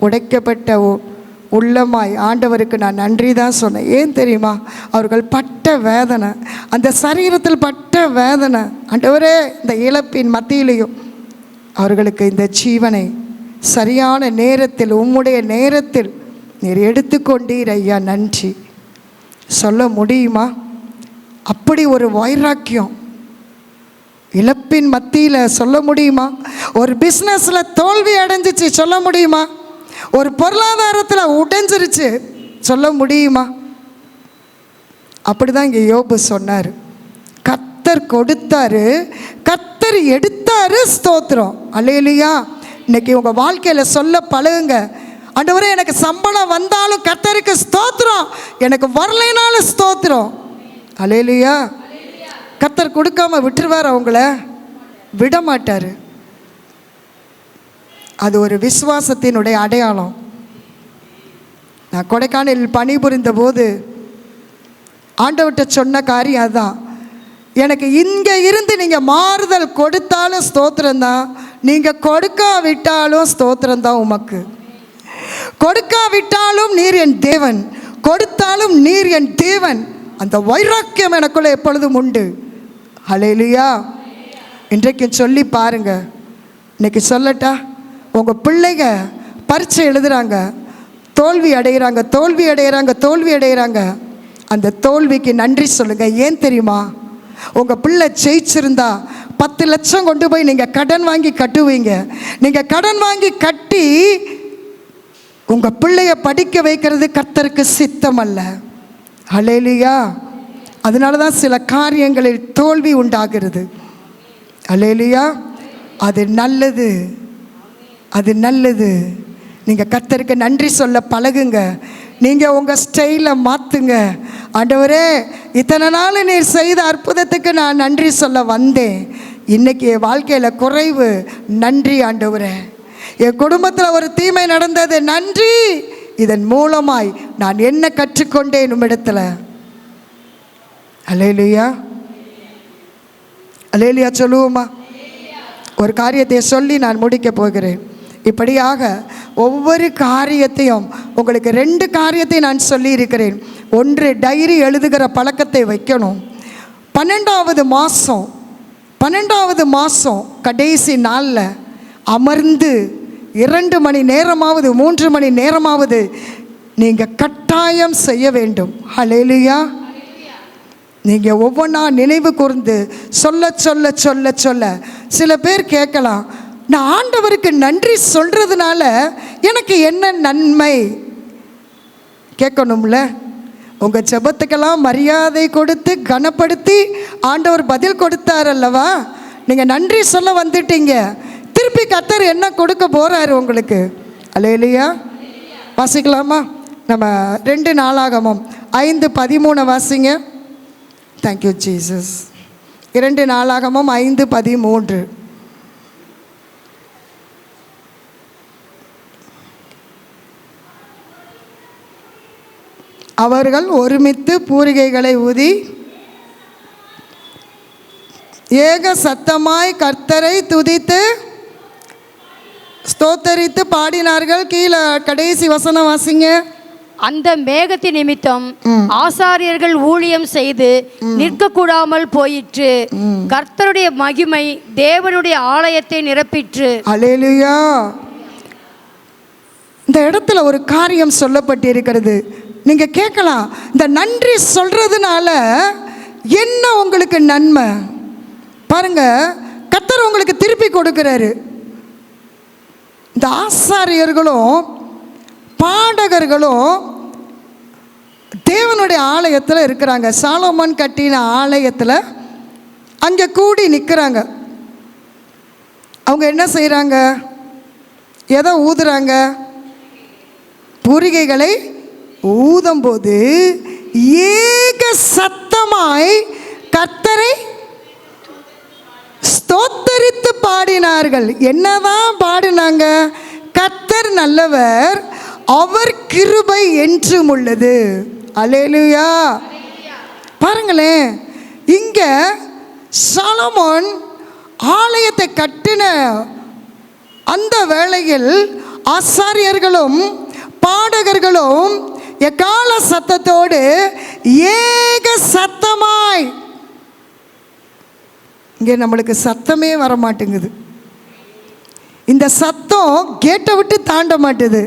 உடைக்கப்பட்ட உள்ளமாய் ஆண்டவருக்கு நான் நன்றி தான் சொன்னேன். ஏன் தெரியுமா? அவர்கள் பட்ட வேதனை, அந்த சரீரத்தில் பட்ட வேதனை. ஆண்டவரே, இந்த இழப்பின் மத்தியிலையும் அவர்களுக்கு இந்த ஜீவனை சரியான நேரத்தில், உம்முடைய நேரத்தில் நீர் எடுத்துக்கொண்டீர் ஐயா, நன்றி சொல்ல முடியுமா? அப்படி ஒரு வைராக்கியம் இழப்பின் மத்தியில் சொல்ல முடியுமா? ஒரு பிஸ்னஸில் தோல்வி அடைஞ்சிச்சு சொல்ல முடியுமா? ஒரு பொருளாதாரத்தில் உடைஞ்சிருச்சு சொல்ல முடியுமா? அப்படிதான் இங்கே யோபு சொன்னார். கர்த்தர் கொடுத்தாரு, கர்த்தர் எடுத்தாரு, ஸ்தோத்திரம். அல்லேலூயா. இன்னைக்கு உங்கள் வாழ்க்கையில் சொல்ல பழகுங்க. ஆண்டவரே, எனக்கு சம்பளம் வந்தாலும் கர்த்தருக்கு ஸ்தோத்திரம், எனக்கு வரலைனாலும் ஸ்தோத்திரம். அல்லேலூயா. கர்த்தர் கொடுக்காம விட்டுருவார், அவங்கள விட மாட்டார். அது ஒரு விசுவாசத்தினுடைய அடையாளம். நான் கொடைக்கானலில் பணிபுரிந்த போது ஆண்டவர்கிட்ட சொன்ன காரியம் அதுதான். எனக்கு இங்கே இருந்து நீங்கள் மாறுதல் கொடுத்தாலும் ஸ்தோத்திரம்தான், நீங்கள் கொடுக்காவிட்டாலும் ஸ்தோத்திரம்தான். உமக்கு கொடுக்காவிட்டாலும் நீர் என் தேவன், கொடுத்தாலும் நீர் என் தேவன். அந்த வைராக்கியம் எனக்குள்ள எப்பொழுதும் உண்டு. ஹல்லேலூயா. இன்றைக்கு சொல்லி பாருங்க. இன்னைக்கு சொல்லட்டா? உங்கள் பிள்ளைங்க பரீட்சை எழுதுகிறாங்க, தோல்வி அடைகிறாங்க. அந்த தோல்விக்கு நன்றி சொல்லுங்கள். ஏன் தெரியுமா? உங்கள் பிள்ளை ஜெயிச்சிருந்தா 10 லட்சம் கொண்டு போய் நீங்கள் கடன் வாங்கி கட்டுவீங்க. நீங்கள் கடன் வாங்கி கட்டி உங்கள் பிள்ளைய படிக்க வைக்கிறது கர்த்தருக்கு சித்தம் அல்ல. அல்லேலூயா. அதனால தான் சில காரியங்களில் தோல்வி உண்டாகிறது. அல்லேலூயா. அது நல்லது. நீங்கள் கர்த்தருக்கு நன்றி சொல்ல பழகுங்க. நீங்கள் உங்கள் ஸ்டைலை மாற்றுங்க. ஆண்டவரே, இத்தனை நாள் நீர் செய்த அற்புதத்துக்கு நான் நன்றி சொல்ல வந்தேன். இன்றைக்கி என் வாழ்க்கையில் குறைவு, நன்றி ஆண்டவரே. என் குடும்பத்தில் ஒரு தீமை நடந்தது, நன்றி. இதன் மூலமாய் நான் என்ன கற்றுக்கொண்டேன் உம்மிடத்தில். அல்லேலூயா. அல்லேலூயா சொல்லுவோமா? ஒரு காரியத்தை சொல்லி நான் முடிக்க போகிறேன். இப்படியாக ஒவ்வொரு காரியத்தையும் உங்களுக்கு 2 காரியத்தை நான் சொல்லியிருக்கிறேன். ஒன்று, டைரி எழுதுகிற பழக்கத்தை வைக்கணும். 12வது மாதம் கடைசி நாளில் அமர்ந்து 2 மணி நேரமாவது 3 மணி நேரமாவது நீங்கள் கட்டாயம் செய்ய வேண்டும். ஹல்லேலூயா. நீங்கள் ஒவ்வொன்றா நினைவு கூர்ந்து சொல்ல சில பேர் கேட்கலாம், நான் ஆண்டவருக்கு நன்றி சொல்கிறதுனால எனக்கு என்ன நன்மை? கேட்கணும்ல. உங்கள் ஜெபத்துக்கெல்லாம் மரியாதை கொடுத்து கனப்படுத்தி ஆண்டவர் பதில் கொடுத்தார் அல்லவா? நீங்கள் நன்றி சொல்ல வந்துட்டீங்க. திருப்பி கர்த்தர் என்ன கொடுக்க போகிறாரு உங்களுக்கு? அல்லேலூயா. வாசிக்கலாமா? நம்ம 2 நாளாகமம் 5:13 வாசிங்க. Thank you Jesus. 2 நாளாகமம் 5:13. அவர்கள் ஒருமித்து பூரிகைகளை ஊதி ஏக சத்தமாய் கர்த்தரை துதித்து ஸ்தோத்தரித்து பாடினார்கள். கீழே கடைசி வசனம் வாசிங்க. அந்த மேகத்தின் நிமித்தம் ஆசாரியர்கள் ஊழியம் செய்து நிற்கக்கூடாமல் போயிற்று. கர்த்தருடைய மகிமை தேவனுடைய ஆலயத்தை நிரப்பிற்று. அல்லேலூயா. இந்த இடத்துல ஒரு காரியம் சொல்லப்பட்டிருக்கிறது. நீங்க கேட்கலாம், இந்த நன்றி சொல்றதுனால என்ன உங்களுக்கு நன்மை? பாருங்க, கர்த்தர் உங்களுக்கு திருப்பி கொடுக்கிறாரு. இந்த ஆசாரியர்களும் பாடகர்களும் தேவனுடைய ஆலயத்தில் இருக்கிறாங்க. சாலோமன் கட்டின ஆலயத்தில் அங்கே கூடி நிற்கிறாங்க. அவங்க என்ன செய்கிறாங்க? எதை ஊதுறாங்க? பூரிகைகளை ஊதும்போது ஏக சத்தமாய் கர்த்தரை ஸ்தோத்தரித்து பாடினார்கள். என்னதான் பாடினாங்க? கர்த்தர் நல்லவர், அவர் கிருபை என்றும் உள்ளது. அல்லேலூயா. பாருங்களேன், இங்க சாலமோன் ஆலயத்தை கட்டின அந்த வேளையில் ஆசாரியர்களும் பாடகர்களும் எக்கால சத்தத்தோடு ஏக சத்தமாய், இங்கே நம்மளுக்கு சத்தமே வர மாட்டேங்குது. இந்த சத்தம் கேட்டை விட்டு தாண்ட மாட்டுது.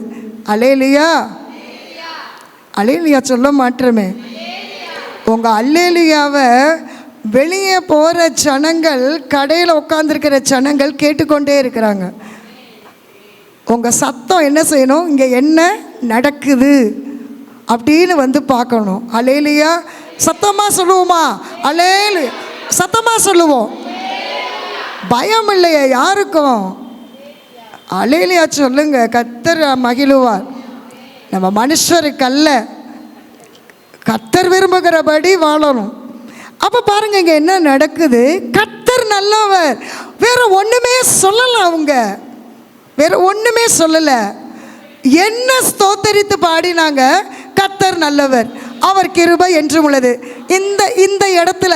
அல்லேலூயா. அல்லேலூயா சொல்ல மாட்டோமே. உங்கள் அல்லேலூயாவை வெளியே போகிற ஜனங்கள், கடையில் உட்காந்துருக்கிற ஜனங்கள் கேட்டுக்கொண்டே இருக்கிறாங்க. உங்கள் சத்தம் என்ன செய்யணும்? இங்கே என்ன நடக்குது அப்படின்னு வந்து பார்க்கணும். அல்லேலூயா. சத்தமாக சொல்லுவோமா? அல்லேலூயா. சத்தமாக சொல்லுவோம். பயம் இல்லையா யாருக்கும்? அல்லேலூயா சொல்லுங்க. கர்த்தர் மகிழுவார். நம்ம மனுஷருக்கு அல்ல, கர்த்தர் விரும்புகிறபடி வாழணும். அப்போ பாருங்க, இங்கே என்ன நடக்குது? கர்த்தர் நல்லவர். வேற ஒன்றுமே சொல்லலை. அவங்க வேற ஒன்றுமே சொல்லலை. என்ன ஸ்தோத்தரித்து பாடினாங்க? கர்த்தர் நல்லவர், அவர் கிருபை என்றும் உள்ளது. இந்த இடத்துல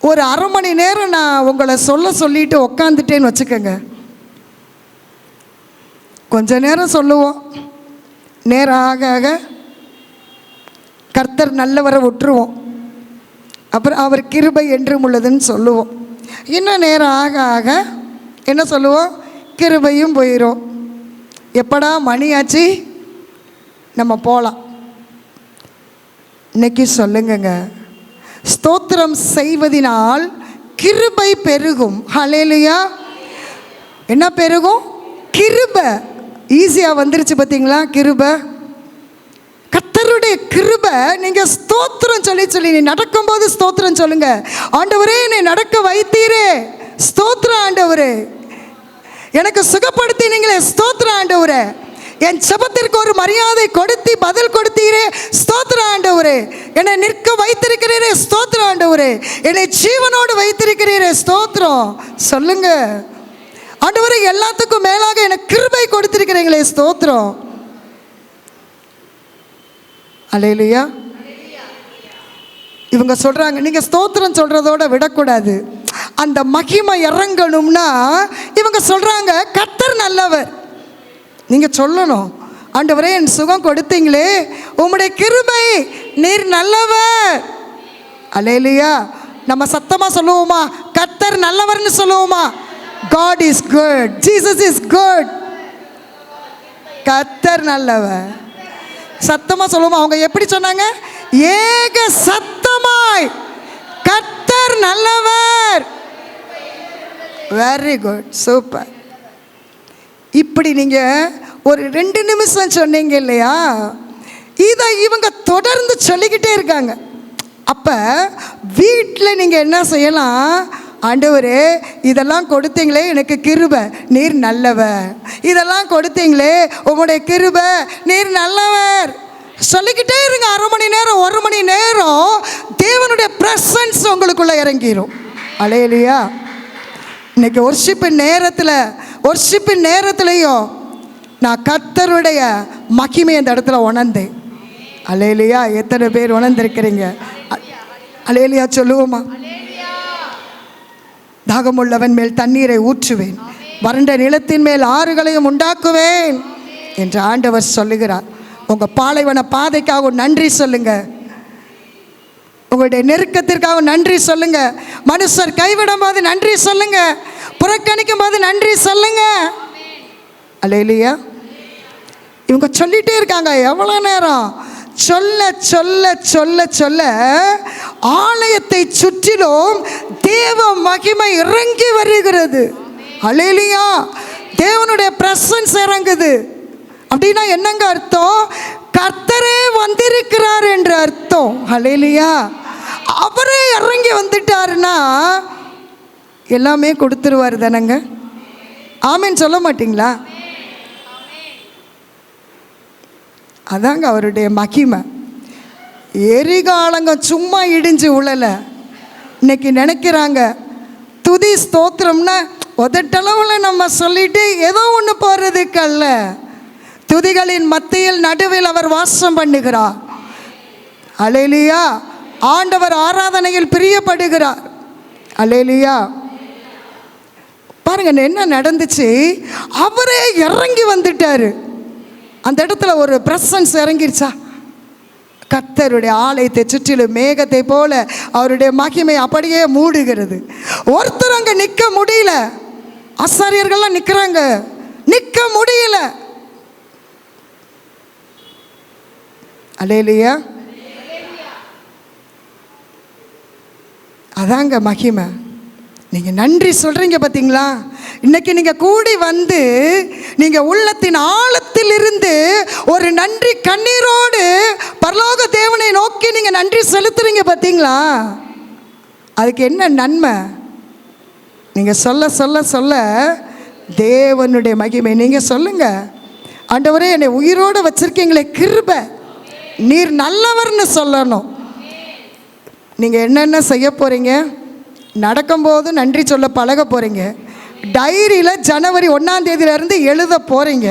ஒரு அரை மணி நேரம் நான் உங்களை சொல்லிட்டு உக்காந்துட்டேன்னு வச்சுக்கோங்க. கொஞ்ச நேரம் சொல்லுவோம், நேரம் ஆக ஆக கர்த்தர் நல்லவரை விட்டுருவோம். அப்புறம் அவர் கிருபை என்றும் உள்ளதுன்னு சொல்லுவோம். இன்னும் நேரம் ஆக ஆக என்ன சொல்லுவோம்? கிருபையும் போயிடும். எப்படா மணியாச்சு நம்ம போகலாம். இன்னைக்கு சொல்லுங்கங்க, ஸ்தோத்திரம் செய்வதினால் கிருபை பெருகும். ஹல்லேலூயா. என்ன பெருகும்? கிருபை. ஈஸியாக வந்துருச்சு பார்த்தீங்களா? கிருபை, கர்த்தருடைய கிருபை. நீங்கள் ஸ்தோத்திரம் சொல்லி நீ நடக்கும்போது ஸ்தோத்திரம் சொல்லுங்க. ஆண்டவரே, என்னை நடக்க வைத்தீரே, ஸ்தோத்திரம் ஆண்டவரே. எனக்கு சுகப்படுத்தினீங்களே, ஸ்தோத்திரம் ஆண்டவரே. என் ஜெபத்திற்கு ஒரு மரியாதை கொடுத்து பதில் கொடுத்தீரே, ஸ்தோத்திரம் ஆண்டவரே. என்னை நிற்க வைத்திருக்கிறீரே, ஸ்தோத்திரம் ஆண்டவரே. என்னை ஜீவனோடு வைத்திருக்கிறீரே, ஸ்தோத்திரம் சொல்லுங்க. ஆண்டவரே, எல்லாத்துக்கும் மேலாக எனக்கு கிருபை கொடுத்திருக்கிறீங்களே, ஸ்தோத்திரம். அல்லேலூயா. இவங்க சொல்றாங்க, நீங்க ஸ்தோத்திரம் சொல்றதோட விடக்கூடாது, அந்த மகிமை இறங்கணும்னா இவங்க சொல்றாங்க கர்த்தர் நல்லவர். நீங்க சொல்லணும், ஆண்டவரே என் சுகம் கொடுத்தீங்களே, உம்முடைய கிருபை, நீர் நல்லவர். அல்லேலூயா. நம்ம சத்தமா சொல்லுவோமா? கர்த்தர் நல்லவர்னு சொல்லுவோமா? God is good, Jesus is good. கர்த்தர் நல்லவர். சத்தமா சொல்லுவோமா? அவங்க எப்படி சொன்னாங்க? ஏக சத்தமாய் கர்த்தர் நல்லவர். Very good, super. இப்படி நீங்கள் ஒரு 2 நிமிஷம் சொன்னீங்க இல்லையா? இதை இவங்க தொடர்ந்து சொல்லிக்கிட்டே இருக்காங்க. அப்போ வீட்டில் நீங்கள் என்ன செய்யலாம்? ஆண்டவரே, இதெல்லாம் கொடுத்தீங்களே, எனக்கு கிருபை, நீர் நல்லவர். இதெல்லாம் கொடுத்தீங்களே, உங்களுடைய கிருபை, நீர் நல்லவர் சொல்லிக்கிட்டே இருங்க. அரை மணி நேரம், 1 மணி நேரம் தேவனுடைய பிரசன்ஸ் உங்களுக்குள்ள இறங்கிரும். அல்லேலூயா. இன்னைக்கு ஒர்ஷிப்பின் நேரத்துலையும் நான் கர்த்தருடைய மகிமை அந்த இடத்துல உணர்ந்தேன். அல்லேலூயா. எத்தனை பேர் உணர்ந்திருக்கிறீங்க? அல்லேலூயா சொல்லுவோமா? தாகமுள்ளவன் மேல் தண்ணீரை ஊற்றுவேன், வறண்ட நிலத்தின் மேல் ஆறுகளையும் உண்டாக்குவேன் என்று ஆண்டவர் சொல்லுகிறார். உங்கள் பாலைவன பாதைக்காக நன்றி சொல்லுங்க, உங்களுடைய நெருக்கத்திற்காக நன்றி சொல்லுங்க, மனுஷர் கைவிடும் போது நன்றி சொல்லுங்க, புறக்கணிக்கும் போது நன்றி சொல்லுங்க. அல்லேலூயா. இவங்க சொல்லிட்டே இருக்காங்க. எவ்வளோ நேரம்? சொல்ல சொல்ல சொல்ல சொல்ல ஆலயத்தை சுற்றிலும் தேவ மகிமை இறங்கி வருகிறது. அல்லேலூயா. தேவனுடைய பிரசன்ஸ் இறங்குது. அப்படின்னா என்னங்க அர்த்தம்? கர்த்தரே வந்திருக்கிறார் என்ற அர்த்தம். அல்லேலூயா. அவரே இறங்கி வந்துட்டாருன்னா எல்லாமே கொடுத்துருவார் தானங்க. ஆமேன்னு சொல்ல மாட்டிங்களா? அதாங்க அவருடைய மகிமை. எரிகாலங்க சும்மா இடிஞ்சு உழல. இன்னைக்கு நினைக்கிறாங்க துதி ஸ்தோத்திரம்னா உதட்டளவில் நம்ம சொல்லிட்டு ஏதோ ஒன்று போகிறதுக்கல்ல. துதிகளின் மத்தியில் நடுவில் அவர் வாசம் பண்ணுகிறார். அல்லேலூயா. ஆண்டவர் ஆராதனையில் பிரியப்படுகிறார். அல்லேலூயா. பாருங்க என்ன நடந்துச்சு. அவரே இறங்கி வந்துட்டாரு. அந்த இடத்துல ஒரு பிரசன்ஸ் இறங்கிருச்சா? கர்த்தருடைய ஆலயத்தை சுற்றிலும் மேகத்தை போல அவருடைய மகிமை அப்படியே மூடுகிறது. ஒருத்தர் அங்கே நிற்க முடியல. ஆசாரியர்கள்லாம் நிற்கிறாங்க, நிற்க முடியல. அல்லேலூயா. அதாங்க மகிமை. நீங்கள் நன்றி சொல்கிறீங்க பார்த்தீங்களா? இன்றைக்கி நீங்கள் கூடி வந்து நீங்கள் உள்ளத்தின் ஆழத்தில் இருந்து ஒரு நன்றி கண்ணீரோடு பரலோக தேவனை நோக்கி நீங்கள் நன்றி செலுத்துறீங்க பார்த்தீங்களா? அதுக்கு என்ன நன்மை? நீங்கள் சொல்ல சொல்ல சொல்ல தேவனுடைய மகிமை. நீங்கள் சொல்லுங்கள், ஆண்டவரே என்னை உயிரோடு வச்சுருக்கீங்களே, கிருபை, நீர் நல்லவர்னு சொல்லணும். நீங்கள் என்னென்ன செய்ய போகிறீங்க? நடக்கும்போது நன்றி சொல்ல பழக போகிறீங்க. டைரியில் ஜனவரி 1ஆம் தேதியிலேருந்து எழுத போகிறீங்க.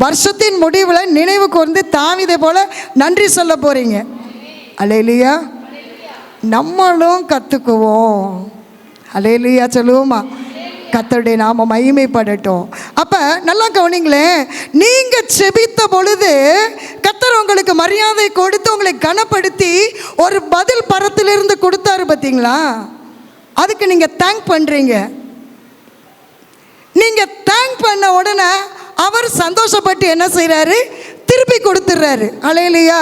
வருஷத்தின் முடிவில் நினைவு கூர்ந்து தாவீதை போல் நன்றி சொல்ல போகிறீங்க. அல்லேலூயா. நம்மளும் கற்றுக்குவோம். அல்லேலூயா சொல்லுவோமா? கர்த்தருடைய நாம மகிமைப்படட்டும். அப்போ நல்லா கவனிங்களேன். நீங்கள் செபித்த பொழுது கர்த்தர் உங்களுக்கு மரியாதை கொடுத்து உங்களை கனப்படுத்தி ஒரு பதில் பரத்திலிருந்து கொடுத்தாரு பார்த்தீங்களா? அதுக்கு நீங்கள் தேங்க் பண்ணுறீங்க. நீங்கள் தேங்க் பண்ண உடனே அவர் சந்தோஷப்பட்டு என்ன செய்கிறாரு? திருப்பி கொடுத்துட்றாரு. அல்லேலூயா.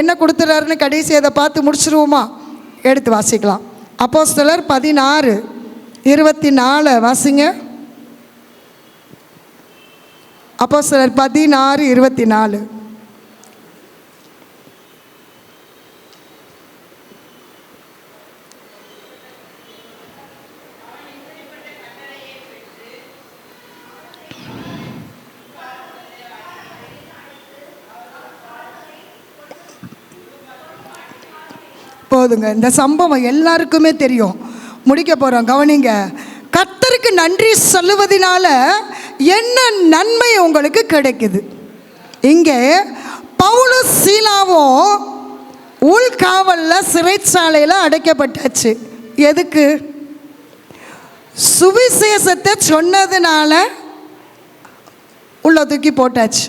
என்ன கொடுத்துட்றாருன்னு கடைசி அதை பார்த்து முடிச்சிருவோமா? எடுத்து வாசிக்கலாம். அப்போஸ்தலர் 16:24 வாசிங்க. அப்போஸ்தலர் 16:24. போதுங்க. இந்த சம்பவம் எல்லாருக்குமே தெரியும். முடிக்க போகிறோம், கவனிங்க. கர்த்தருக்கு நன்றி சொல்லுவதனால என்ன நன்மை உங்களுக்கு கிடைக்குது? இங்கே பவுலும் சீலாவும் உள்காவலில் சிறைச்சாலையில் அடைக்கப்பட்டாச்சு. எதுக்கு? சுவிசேஷத்தை சொன்னதுனால உள்ள தூக்கி போட்டாச்சு.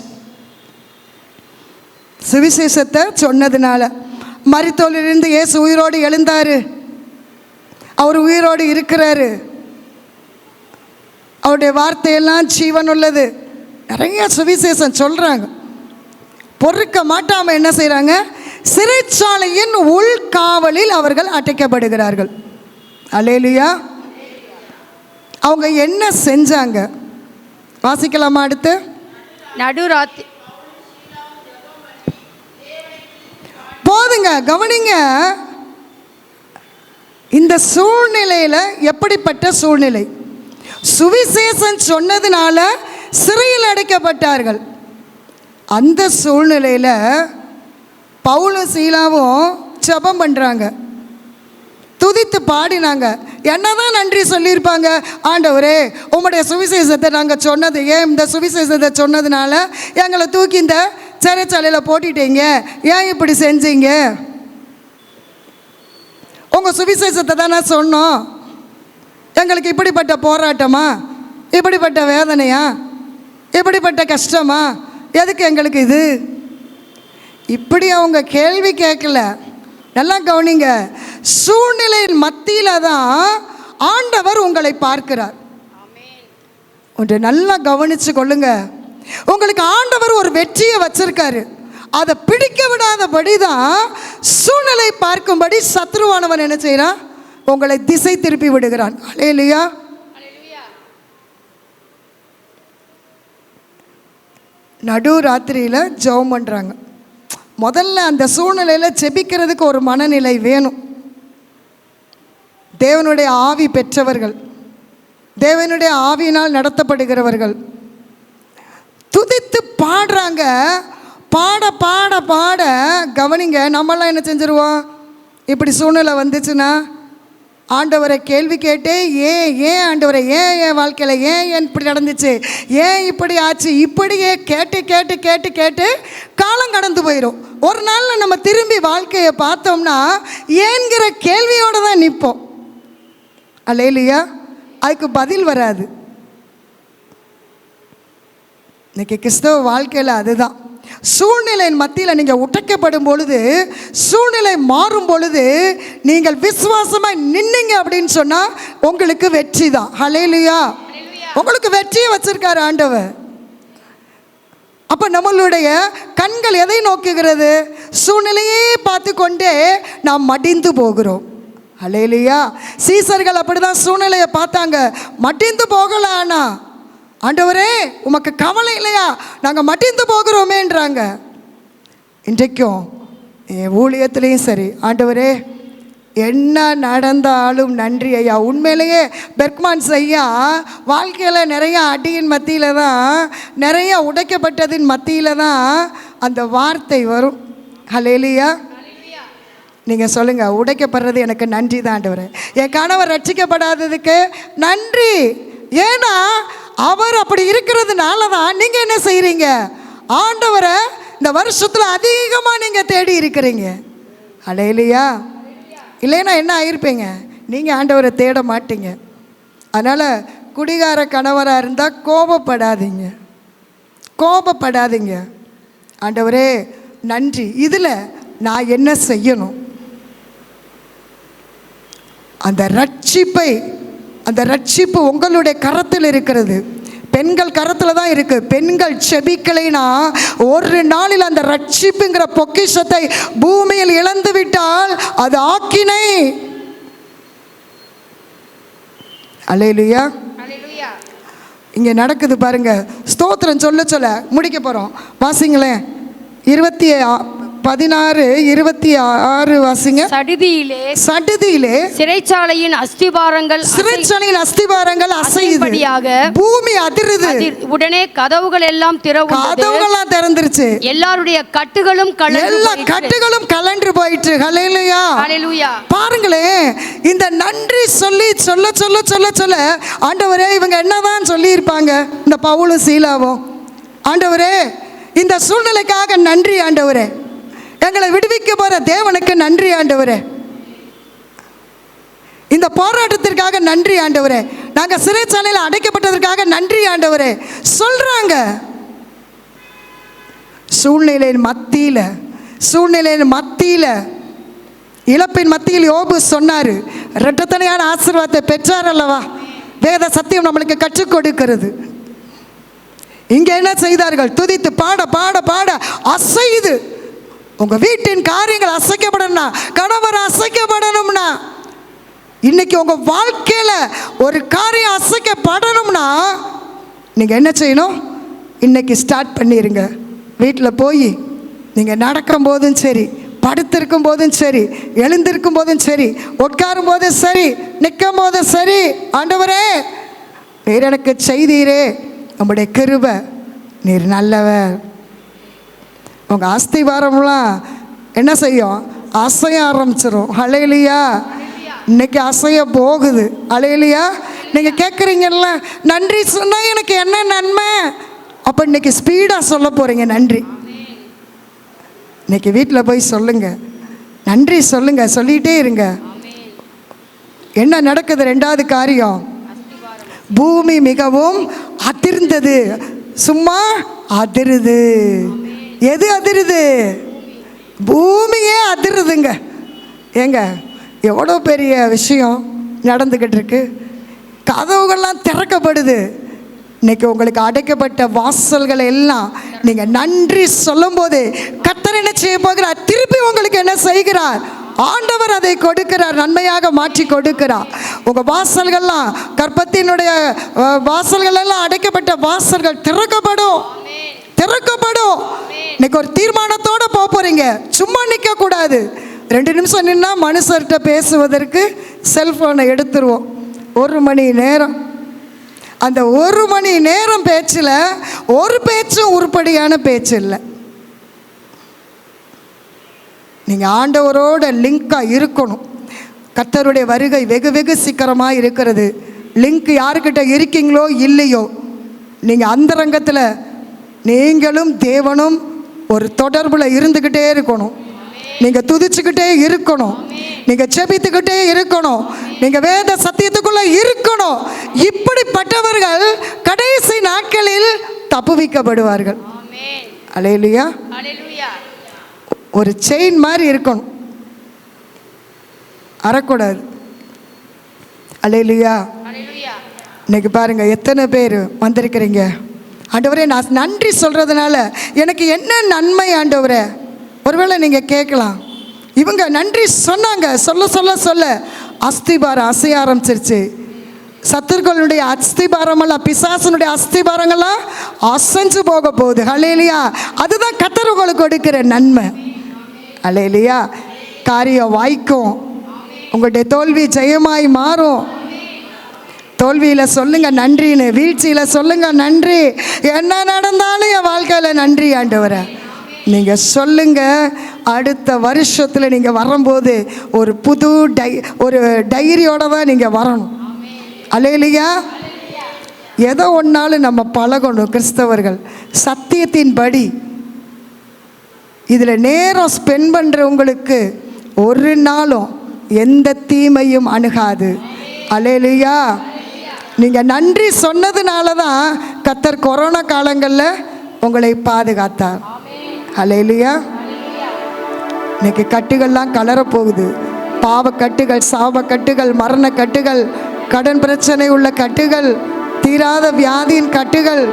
சுவிசேஷத்தை சொன்னதுனால. மரித்தோரிலிருந்து இயேசு உயிரோடு எழுந்தார். அவர் உயிரோடு இருக்கிறாரு. அவருடைய வார்த்தையெல்லாம் ஜீவன் உள்ளது. நிறைய சுவிசேஷம் சொல்கிறாங்க. பொறுக்க மாட்டாமல் என்ன செய்கிறாங்க? சிறைச்சாலையின் உள்காவலில் அவர்கள் அடைக்கப்படுகிறார்கள். அல்லேலூயா. அவங்க என்ன செஞ்சாங்க? வாசிக்கலாமா? அடுத்து நடுராத்திரி. போதுங்க, கவனிங்க. இந்த சூழ்நிலையில் எப்படிப்பட்ட சூழ்நிலை? சுவிசேஷம் சொன்னதுனால சிறையில் அடைக்கப்பட்டார்கள். அந்த சூழ்நிலையில் பவுலும் சீலாவும் ஜெபம் பண்ணுறாங்க, துதித்து பாடினாங்க. என்னதான் நன்றி சொல்லியிருப்பாங்க? ஆண்டவரே, உம்முடைய சுவிசேஷத்தை நாங்கள் சொன்னது ஏன்? இந்த சுவிசேஷத்தை சொன்னதுனால எங்களை தூக்கி இந்த சிறைச்சாலையில் போட்டுட்டீங்க, ஏன் இப்படி செஞ்சீங்க? உங்கள் சுவிசேஷத்தை தானே சொன்னோம். எங்களுக்கு இப்படிப்பட்ட போராட்டமா, இப்படிப்பட்ட வேதனையா, இப்படிப்பட்ட கஷ்டமா, எதுக்கு எங்களுக்கு இது? இப்படி அவங்க கேள்வி கேட்கல. நல்லா கவனிங்க, சூழ்நிலையின் மத்தியில் தான் ஆண்டவர் உங்களை பார்க்கிறார். ஒன்று நல்லா கவனிச்சு கொள்ளுங்க. உங்களுக்கு ஆண்டவர் ஒரு வெற்றியை வச்சிருக்காரு. அதை பிடிக்க விடாதபடி தான் சூழ்நிலை பார்க்கும்படி சத்ருவானவன் என்ன செய்யறான்? உங்களை திசை திருப்பி விடுகிறான். அல்லேலூயா. நடு ராத்திரியில் ஜெபம் பண்ணுறாங்க. முதல்ல அந்த சூழ்நிலையில் ஜெபிக்கிறதுக்கு ஒரு மனநிலை வேணும். தேவனுடைய ஆவி பெற்றவர்கள், தேவனுடைய ஆவியினால் நடத்தப்படுகிறவர்கள் துதித்து பாடுறாங்க. பாட பாட பாட கவனிங்க, நம்மளாம் என்ன செஞ்சிருவோம்? இப்படி சூழ்நிலை வந்துச்சுன்னா ஆண்டவரை கேள்வி கேட்டே, ஏன் ஆண்டவரை, ஏன் வாழ்க்கையில் ஏன் இப்படி நடந்துச்சு, ஏன் இப்படி ஆச்சு, இப்படியே கேட்டு கேட்டு கேட்டு கேட்டு காலம் கடந்து போயிடும். ஒரு நாளில் நம்ம திரும்பி வாழ்க்கையை பார்த்தோம்னா ஏன்கிற கேள்வியோடு தான் நிற்போம். அல்லேலூயா. அதுக்கு பதில் வராது. இன்னைக்கு கிறிஸ்தவ வாழ்க்கையில் அதுதான். சூழ்நிலையின் மத்தியில் நீங்கள் உடைக்கப்படும் பொழுது, சூழ்நிலை மாறும் பொழுது நீங்கள் விசுவாசமாக நின்னீங்க அப்படின்னு சொன்னால் உங்களுக்கு வெற்றி தான். ஹல்லேலூயா. உங்களுக்கு வெற்றியை வச்சிருக்காரு ஆண்டவர். அப்போ நம்மளுடைய கண்கள் எதை நோக்குகிறது? சூழ்நிலையே பார்த்து கொண்டே நாம் மடிந்து போகிறோம். ஹல்லேலூயா. சீசர்கள் அப்படிதான் சூழ்நிலையை பார்த்தாங்க, மடிந்து போகலானா, ஆண்டவரே உமக்கு கவலை இல்லையா, நாங்கள் மடிந்து போகிறோமேன்றாங்க. இன்றைக்கும் என் ஊழியத்துலேயும் சரி, ஆண்டவரே என்ன நடந்தாலும் நன்றி ஐயா. உண்மையிலேயே பெர்க்மான்ஸ் ஐயா வாழ்க்கையில் நிறையா அடியின் மத்தியில் தான், நிறையா உடைக்கப்பட்டதின் மத்தியில் தான் அந்த வார்த்தை வரும். ஹல்லேலூயா. நீங்கள் சொல்லுங்கள், உடைக்கப்படுறது எனக்கு நன்றி தான் ஆண்டவரே. என் கணவர் ரட்சிக்கப்படாததுக்கு நன்றி. ஏன்னா அவர் அப்படி இருக்கிறதுனால தான் நீங்கள் என்ன செய்கிறீங்க? ஆண்டவரை இந்த வருஷத்தில் அதிகமாக நீங்கள் தேடி இருக்கிறீங்க. அல்லேலூயா. இல்லைன்னா என்ன ஆகிருப்பீங்க? நீங்கள் ஆண்டவரை தேட மாட்டீங்க. அதனால் குடிகார கணவராக இருந்தால் கோபப்படாதீங்க. ஆண்டவரே நன்றி, இதில் நான் என்ன செய்யணும்? அந்த ரட்சிப்பு உங்களுடைய கரத்தில் இருக்கிறது. பெண்கள் கரத்தில் தான் இருக்குது. பெண்கள் செபிக்கலைனா ஒரு நாளில் அந்த ரட்சிப்புங்கிற பொக்கிஷத்தை பூமியில் இழந்து விட்டால் அது ஆக்கினை. அல்லேலூயா. இங்கே நடக்குது பாருங்க. ஸ்தோத்திரம் சொல்ல முடிக்க போகிறோம். வாசிங்களேன். 16:26 வாசிங்க. சடுதியிலே சிறைச்சாலையின் அஸ்திபாரங்கள் அசையுது, பூமி அதிருது. உடனே கதவுகள் எல்லாம் திறந்துருச்சு. எல்லாருடைய கட்டுகளும் கலன்று போயிட்டு. ஹல்லேலூயா. ஹல்லேலூயா. பாருங்களேன், இந்த நன்றி சொல்ல ஆண்டவரே இவங்க என்னதான் சொல்லி இருப்பாங்க, இந்த பவுலும் சீலாவும். ஆண்டவரே இந்த சூழ்நிலைக்காக நன்றி ஆண்டவரே, எங்களை விடுவிக்க போற தேவனுக்கு நன்றி ஆண்டவரே, இந்த போராட்டத்திற்காக நன்றி ஆண்டவரே, நாங்கள் சிறைச்சாலையில் அடைக்கப்பட்டதற்காக நன்றி ஆண்டவரே சொல்றாங்க. சூழ்நிலையின் மத்தியில் இழப்பின் மத்தியில் யோபு சொன்னார், இரட்டத்தனையான ஆசீர்வாதத்தை பெற்றார் அல்லவா. வேத சத்தியம் நம்மளுக்கு கற்றுக் கொடுக்கிறது. இங்கே என்ன செய்தார்கள்? துதித்து பாட பாட பாட அசையுது. உங்கள் வீட்டின் காரியங்கள் அசைக்கப்படணும்னா, கணவர் அசைக்கப்படணும்னா, இன்னைக்கு உங்கள் வாழ்க்கையில் ஒரு காரியம் அசைக்கப்படணும்னா நீங்கள் என்ன செய்யணும்? இன்னைக்கு ஸ்டார்ட் பண்ணிடுங்க. வீட்டில் போய் நீங்கள் நடக்கும் போதும் சரி, படுத்திருக்கும் போதும் சரி, எழுந்திருக்கும் போதும் சரி, உட்காரும் போதும் சரி, நிற்கும் போதும் சரி, ஆண்டவரே நீர் எனக்கு செய்தீரே, நம்முடைய கிருபை, நீர் நல்லவர். உங்கள் அஸ்திவாரம்லாம் என்ன செய்யும்? அசைய ஆரம்பிச்சிடும். ஹல்லேலூயா. இன்னைக்கு அசைய போகுது. ஹல்லேலூயா. நீங்கள் கேட்குறீங்கல்ல, நன்றி சொன்னால் எனக்கு என்ன நன்மை? அப்போ இன்னைக்கு ஸ்பீடாக சொல்ல போகிறீங்க நன்றி. இன்னைக்கு வீட்டில் போய் சொல்லுங்க, நன்றி சொல்லுங்க, சொல்லிகிட்டே இருங்க. என்ன நடக்குது? ரெண்டாவது காரியம், பூமி மிகவும் அதிர்ந்தது. சும்மா அதிருது. எது அதிருது? பூமியே அதிருதுங்க. ஏங்க, எவ்வளோ பெரிய விஷயம் நடந்துக்கிட்டு இருக்கு. கதவுகள்லாம் திறக்கப்படுது. இன்னைக்கு உங்களுக்கு அடைக்கப்பட்ட வாசல்களை எல்லாம் நீங்கள் நன்றி சொல்லும் போது கர்த்தர் என்ன செய்ய போகிறார்? திருப்பி உங்களுக்கு என்ன செய்கிறார்? ஆண்டவர் அதை கொடுக்கிறார், நன்மையாக மாற்றி கொடுக்கிறார். உங்கள் வாசல்கள்லாம், கர்ப்பத்தினுடைய வாசல்கள் எல்லாம், அடைக்கப்பட்ட வாசல்கள் திறக்கப்படும். திறக்கப்படும். இன்னைக்கு ஒரு தீர்மானத்தோடு போக போகிறீங்க. சும்மா நிற்கக்கூடாது. 2 நிமிஷம் நின்னா மனுஷர்கிட்ட பேசுவதற்கு செல்ஃபோனை எடுத்துருவோம். 1 மணி நேரம். அந்த 1 மணி நேரம் பேச்சில் ஒரு பேச்சும் உருப்படியான பேச்சு இல்லை. நீங்கள் ஆண்டவரோட லிங்காக இருக்கணும். கர்த்தருடைய வருகை வெகு வெகு சீக்கிரமாக இருக்கிறது. லிங்க் யாருக்கிட்ட இருக்கீங்களோ இல்லையோ, நீங்கள் அந்தரங்கத்தில் நீங்களும் தேவனும் ஒரு தொடர்பில் இருந்துக்கிட்டே இருக்கணும். நீங்கள் துதிச்சுக்கிட்டே இருக்கணும். நீங்கள் செபித்துக்கிட்டே இருக்கணும். நீங்கள் வேத சத்தியத்துக்குள்ளே இருக்கணும். இப்படிப்பட்டவர்கள் கடைசி நாட்களில் தப்புவிக்கப்படுவார்கள். அல்லேலூயா. ஒரு செயின் மாதிரி இருக்கணும், அறக்கூடாது. அல்லேலூயா. இன்னைக்கு பாருங்கள், எத்தனை பேர் வந்திருக்கிறீங்க. ஆண்டவரே, நான் நன்றி சொல்கிறதுனால எனக்கு என்ன நன்மை ஆண்டவரே? ஒருவேளை நீங்கள் கேட்கலாம், இவங்க நன்றி சொன்னாங்க, சொல்ல சொல்ல சொல்ல அஸ்திபாரம் அசைய ஆரம்பிச்சிருச்சு. சத்துருக்களுடைய அஸ்திபாரமெல்லாம், பிசாசனுடைய அஸ்திபாரங்கள்லாம் அசைஞ்சு போக போகுது. அல்லேலூயா. அதுதான் கர்த்தர் உங்களுக்கு கொடுக்கிற நன்மை. அல்லேலூயா. காரியம் வாய்க்கும். உங்களுடைய தோல்வி ஜெயமாய் மாறும். தோல்வியில் சொல்லுங்க நன்றின்னு, வீழ்ச்சியில் சொல்லுங்க நன்றி. என்ன நடந்தாலும் என் வாழ்க்கையில் நன்றி ஆண்டவரே நீங்கள் சொல்லுங்க. அடுத்த வருஷத்தில் நீங்கள் வரும்போது ஒரு புது ஒரு டைரியோடு தான் நீங்கள் வரணும். அல்லேலூயா. எதோ ஒன்றாலும் நம்ம பழகணும். கிறிஸ்தவர்கள் சத்தியத்தின்படி இதில் நேரம் ஸ்பெண்ட் பண்ணுறவங்களுக்கு ஒரு நாளும் எந்த தீமையும் அணுகாது. அல்லேலூயா. நீங்கள் நன்றி சொன்னதுனால தான் கர்த்தர் கொரோனா காலங்களில் உங்களை பாதுகாத்தார். அல்லேலூயா. இன்னைக்கு கட்டுகள்லாம் கலரப்போகுது. பாவக்கட்டுகள், சாபக்கட்டுகள், மரணக்கட்டுகள், கடன் பிரச்சனை உள்ள கட்டுகள், தீராத வியாதியின் கட்டுகள்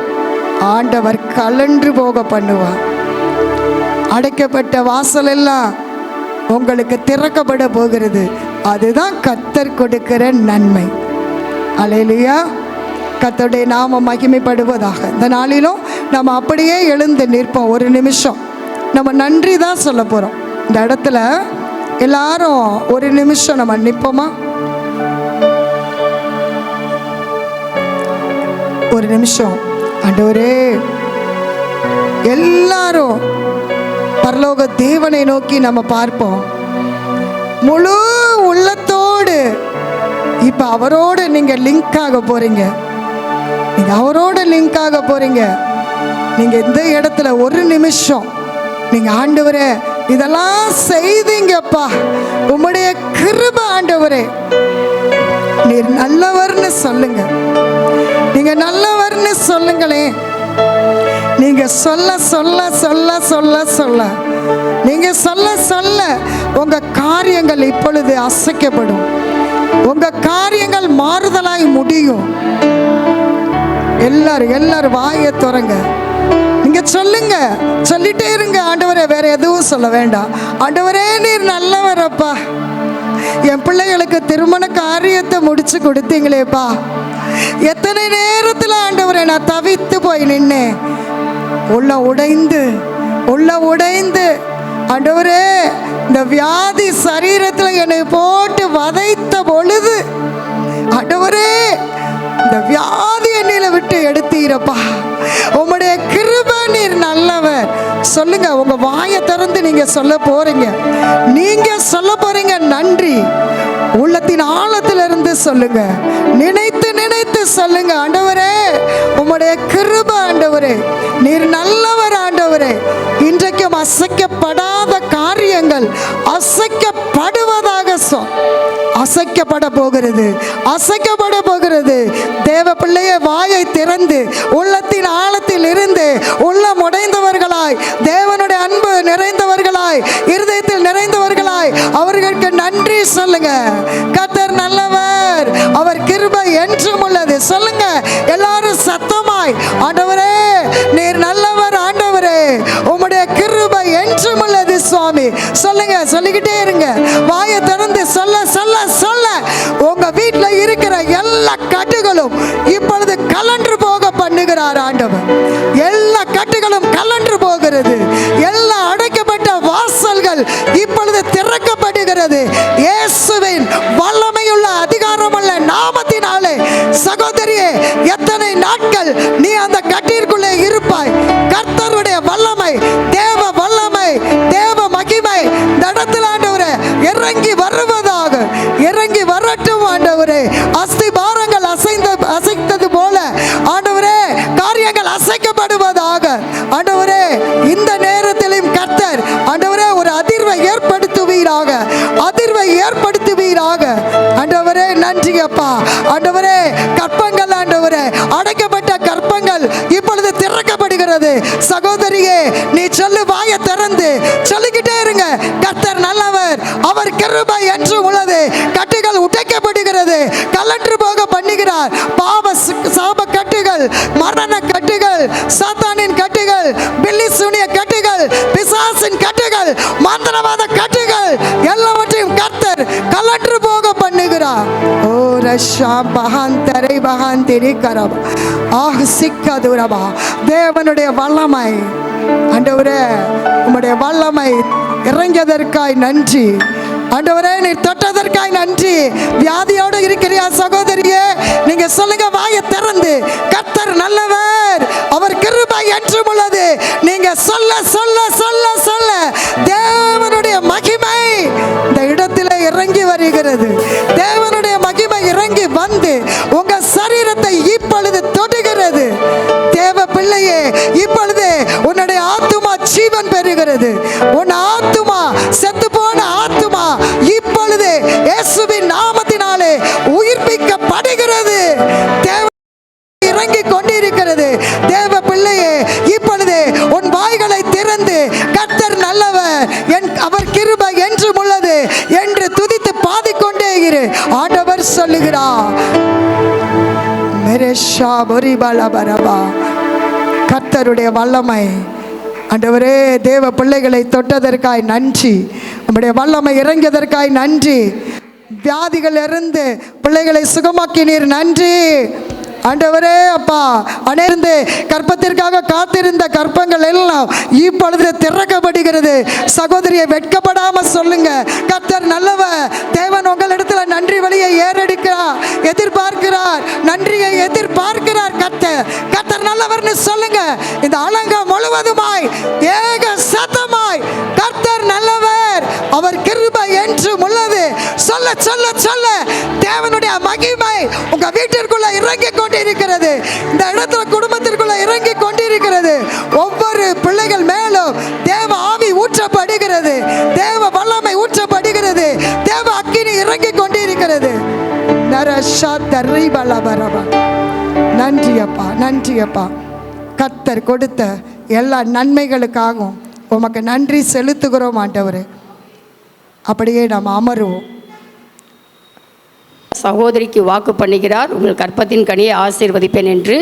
ஆண்டவர் கலன்று போக பண்ணுவார். அடைக்கப்பட்ட வாசல் எல்லாம் உங்களுக்கு திறக்கப்பட போகிறது. அதுதான் கர்த்தர் கொடுக்கிற நன்மை. அல்லேலூயா. கர்த்தருடைய நாமம் மகிமைப்படுவதாக. இந்த நாளிலும் நம்ம அப்படியே எழுந்து நிற்போம். 1 நிமிஷம் நம்ம நன்றி தான் சொல்ல போகிறோம். இந்த இடத்துல எல்லாரும் 1 நிமிஷம் நம்ம நிற்போமா? 1 நிமிஷம். ஆண்டவரே, எல்லாரும் பரலோக தேவனை நோக்கி நம்ம பார்ப்போம். முழு உள்ளத்தோடு இப்போ அவரோடு நீங்கள் லிங்க் ஆக போகிறீங்க. நீங்கள் அவரோட லிங்க் ஆக போகிறீங்க. நீங்கள் இந்த இடத்துல 1 நிமிஷம் நீங்கள் ஆண்டவரே இதெல்லாம் செய்தீங்கப்பா, உம்முடைய கிருபை ஆண்டவரே, நீர் நல்லவர்னு சொல்லுங்க. நீங்கள் நல்லவர்னு சொல்லுங்களே. நீங்கள் சொல்ல சொல்ல சொல்ல சொல்ல சொல்ல நீங்கள் சொல்ல சொல்ல உங்கள் காரியங்கள் இப்பொழுது அசைக்கப்படும். உங்கள் காரியங்கள் மாறுதலாய் முடியும். எல்லாரும் வாயை திறங்க. நீங்கள் சொல்லுங்க, சொல்லிட்டே இருங்க. ஆண்டவரே, வேற எதுவும் சொல்ல வேண்டாம். ஆண்டவரே, நீர் நல்லவரப்பா. என் பிள்ளைகளுக்கு திருமண காரியத்தை முடிச்சு கொடுத்தீங்களேப்பா. எத்தனை நேரத்தில் ஆண்டவரே நான் தவித்து போய் நின்னேன். உள்ள உடைந்து ஆண்டவரே, இந்த வியாதி சரீரத்தில் என்னை போட்டு வதைத்த பொழுது ஆண்டவரே, இந்த வியாதி என்னில விட்டு எடுத்தீரப்பா. உம்முடைய கிருபை, நீர் நல்லவர். சொல்லுங்க, உங்க வாயை திறந்து நீங்க சொல்ல போறீங்க. நீங்க சொல்ல போறீங்க நன்றி. உள்ளத்தின் ஆழத்திலிருந்து சொல்லுங்க. நினைத்து நினைத்து சொல்லுங்க. ஆண்டவரே, உம்முடைய கிருபை ஆண்டவரே, நீர் நல்லவர் ஆண்டவரே. இன்றைக்கும் அசைக்கப்படாத காரியங்கள் அசைக்கப்படுவதாக அசைக்கப்பட போகிறது, அசைக்கப்பட போகிறது. தேவ பிள்ளையை வாயை திறந்து உள்ளத்தின் ஆழத்தில் இருந்து உள்ளம் உடைந்தவர்களாய், தேவனுடைய அன்பு நிறைந்தவர்களாய், இருதயத்தில் நிறைந்தவர்களாய் அவர்களுக்கு நன்றி சொல்லுங்க. கர்த்தர் நல்லவர், அவர் கிருபை என்றும் உள்ளது. சொல்லுங்க எல்லாரும் சத்தமாய், ஆண்டவரே நீர் நல்லவர், ஆண்டவரே உம்முடைய கிருபை என்றும் உள்ளது சுவாமி. சொல்லுங்க, சொல்லிக்கிட்டே இருங்க. வாயை திறந்து சொல்ல சொல்ல சொல்ல உங்க வீட்டில் இருக்கிற எல்லா கட்டுகளும் இப்பொழுது கலன்று போக பண்ணுகிறார் ஆண்டவர். எல்லா கட்டுகளும் கலன்று போகிறது. எல்லா அடைக்கப்பட்ட வாசல்கள் இப்பொழுது திறக்கப்படுகிறது. இயேசுவின் வல்லமையுள்ள அதிகாரமுள்ள நாமத்தினாலே. சகோதரியே, எத்தனை நாட்கள் நீ அந்த கட்டிற்குள்ளே இருப்பாய்? கர்த்தருடைய வல்லமை, தேவ வல்லமை, தேவ மகிமை இந்த இடத்தில் ஆண்டவரே இறங்கி வருவதாக, இறங்கி வரட்டும் ஆண்டவரே. அஸ்திபாரங்கள் அசைத்தது போல ஆண்டவரே காரியங்கள் அசைக்கப்படுவதாக. ஆண்டவரே இந்த நேரத்திலும் கர்த்தர் ஆண்டவரே ஒரு அதிர்வை ஏற்படுத்துவீராக, அதிர்வை ஏற்படுத்துவீராக. ஆண்டவரே நன்றி அப்பா. ஆண்டவரே கற்பங்கள், ஆண்டவரே அடைக்கப்பட்ட கற்பங்கள் இப்பொழுது திறக்கப்படுகிறது. சகோதரியே நீ சொல்லு, வாயை திறந்து சொல்லிக்கிட்டே இருங்க. கர்த்தர் நல்லவர், அவர் கிருபை என்று உள்ளது. கட்டுகள் உடைக்கப்படுகிறது, கலன்று போக பண்ணுகிறார். பாவ சாப கட்டுகள், மரண கட்டுகள், சாத்தானின் கட்டுகள், பில்லி சூனிய கட்டுகள், பிசாசின் கட்டுகள், மந்திரவாத கட்டுகள் எல்லாவற்றையும் கர்த்தர் கலன்று போக பண்ணுகிறார். ஓ ரஷா பஹாந்தரை பஹாந்திரி கரபா ஆஹ் சிக்கதுரபா. தேவனுடைய வல்லமை ஆண்டவரே, உம்முடைய வல்லமை இறங்கியதற்காய் நன்றி ஆண்டவரே. நீ தொட்டதற்காய் நன்றி. வியாதியோடு இருக்கிறியா சகோதரியே? நீங்க சொல்லுங்க வாயை திறந்து, கர்த்தர் நல்லவர், அவர் கிருபை என்றும் உள்ளது. நீங்க சொல்ல சொல்ல சொல்ல சொல்ல தேவனுடைய மகிமை இந்த இடத்துல இறங்கி வருகிறது. தேவனுடைய மகிமை இறங்கி வந்து உங்க சரீரத்தை இப்பொழுது தொடுகிறது. தேவ பிள்ளையே, இப்பொழுது உன்னுடைய ஆத்துமா ஜீவன் பெறுகிறது. உன் ஆத்துமா, செத்து போன ஆத்துமா இப்பொழுது இயேசுவின் நாமத்தினாலே உயிர்ப்பிக்கப்படுகிறது. தேவ இறங்கி கொண்டிருக்கிறது. தேவ பிள்ளையே, இப்பொழுது உன் வாய்களை திறந்து கர்த்தர் நல்லவர், அவர் கிருபை என்றும் உள்ளது என்று துதித்து பாடிக்கொண்டே இரு. ஆண்டவர் சொல்லுகிறார், கர்த்தருடைய வல்லமை ஆண்டவரே தேவ பிள்ளைகளை தொட்டதற்காய் நன்றி. நம்முடைய வல்லமை இறங்கியதற்காய் நன்றி. வியாதிகள் இருந்து பிள்ளைகளை சுகமாக்கினீர், நன்றி ஆண்டவரே. அப்பா அனைந்து கற்பத்திற்காக காத்திருந்த கற்பங்கள் எல்லாம் இப்பொழுது திறக்கப்படுகிறது. சகோதரியை வெட்கப்படாம சொல்லுங்க, கர்த்தர் நல்லவர். தேவன் உங்களிடத்தில் நன்றி வழியை ஏறெடுக்கிறார், எதிர்பார்க்கிறார், நன்றியை எதிர்பார்க்கிறார். கர்த்தர் நல்லவர்னு சொல்லுங்க. இந்த அலங்கம் முழுவதுமாய் ஏக சத்தமாய் கர்த்தர் நல்லவர், அவர் கிருபை என்றும் உள்ளது. சொல்ல சொல்ல சொல்ல தேவனுடைய மகிமை உங்க வீட்டிற்குள்ள இறங்கி கொண்டிருக்கிறது. இந்த இடத்துல குடும்பத்திற்குள்ள இறங்கி கொண்டிருக்கிறது. ஒவ்வொரு பிள்ளைகள் மேலும் தேவ ஆவி ஊற்றப்படுகிறது, தேவ வல்லமை ஊற்றப்படுகிறது, தேவ அக்கினி இறங்கி கொண்டிருக்கிறது. நன்றி அப்பா, நன்றி அப்பா. கர்த்தர் கொடுத்த எல்லா நன்மைகளுக்காகவும் உமக்கு நன்றி செலுத்துகிறோம் ஆண்டவரே. அப்படியே நாம் அமருவோம். சகோதரிக்கு வாக்கு பண்ணுகிறார், உங்கள் கற்பத்தின் கனியை ஆசீர்வதிப்பேன் என்று.